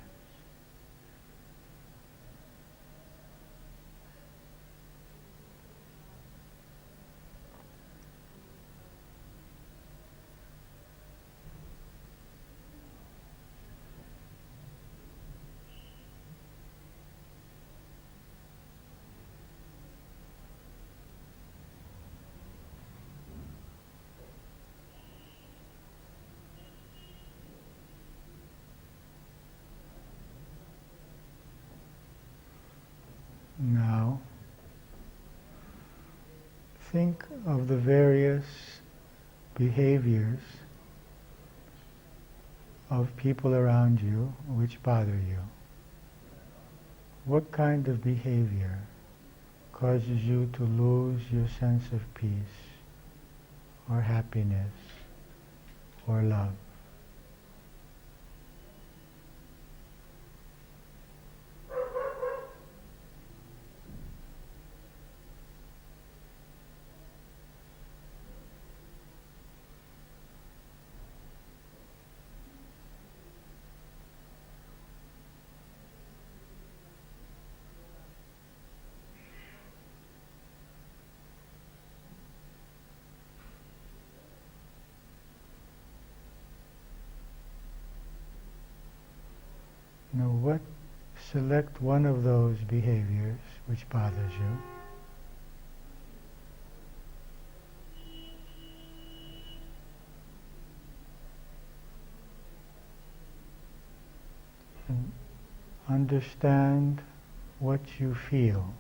Now, think of the various behaviors of people around you which bother you. What kind of behavior causes you to lose your sense of peace, or happiness, or love? Now select one of those behaviors which bothers you And understand what you feel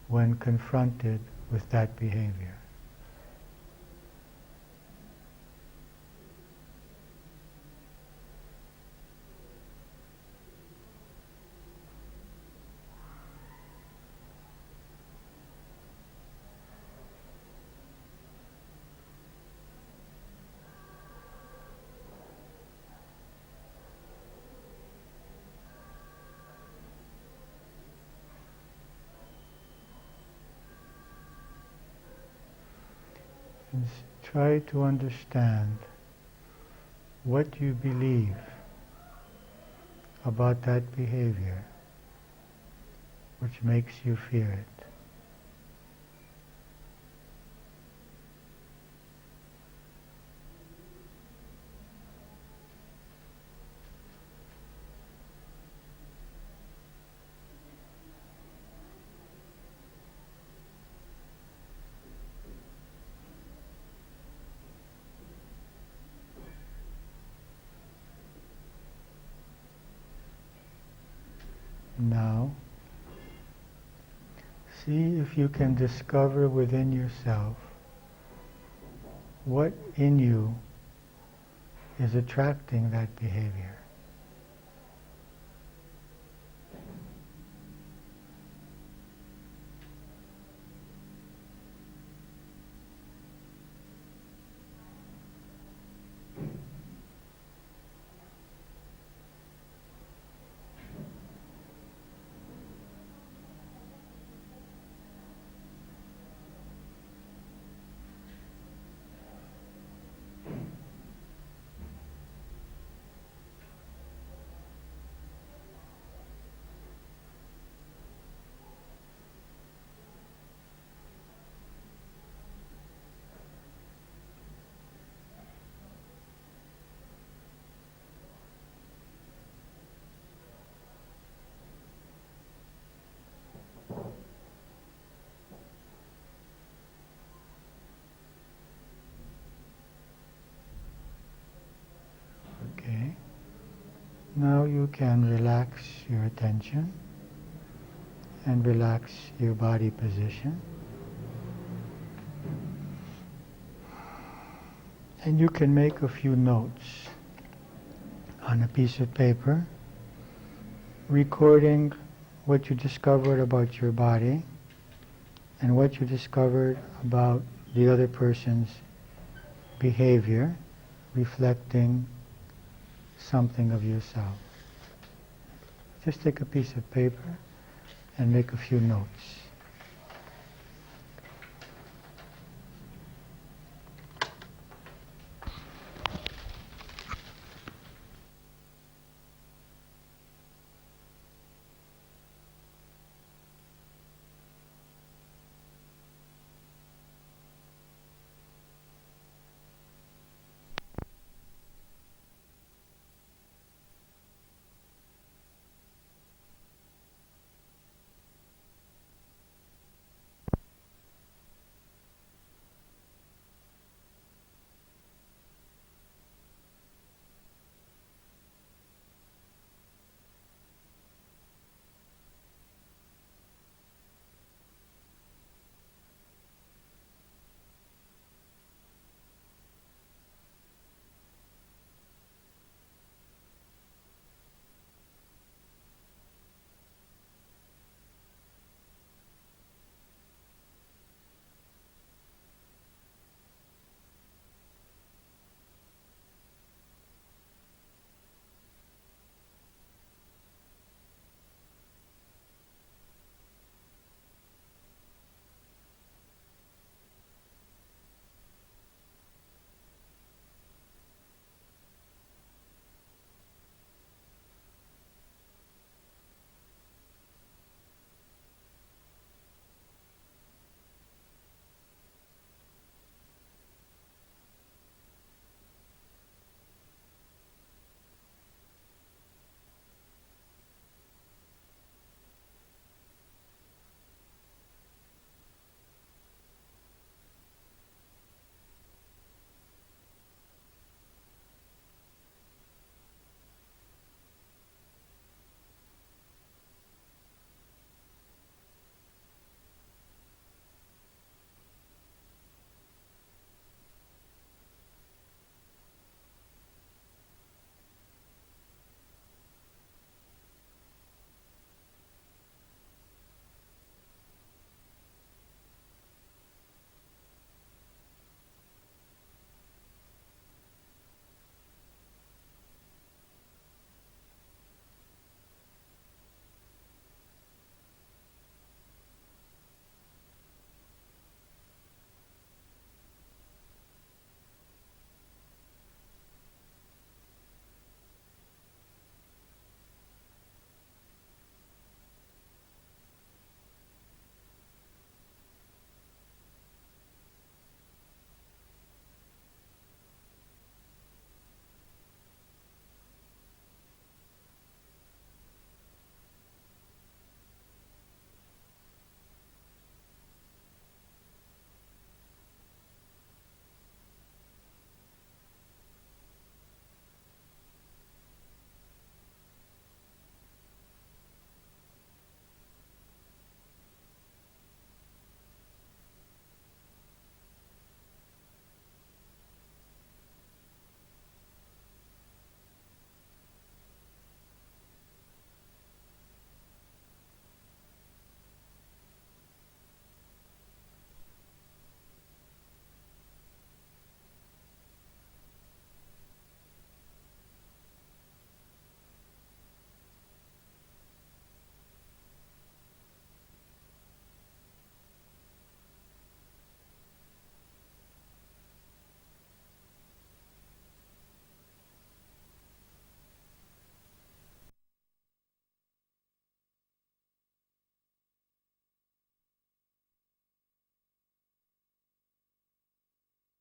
when confronted with that behavior. And try to understand what you believe about that behavior which makes you fear it. Now, see if you can discover within yourself what in you is attracting that behavior. Okay. Now you can relax your attention and relax your body position. And you can make a few notes on a piece of paper, recording what you discovered about your body and what you discovered about the other person's behavior, reflecting something of yourself. Just take a piece of paper and make a few notes.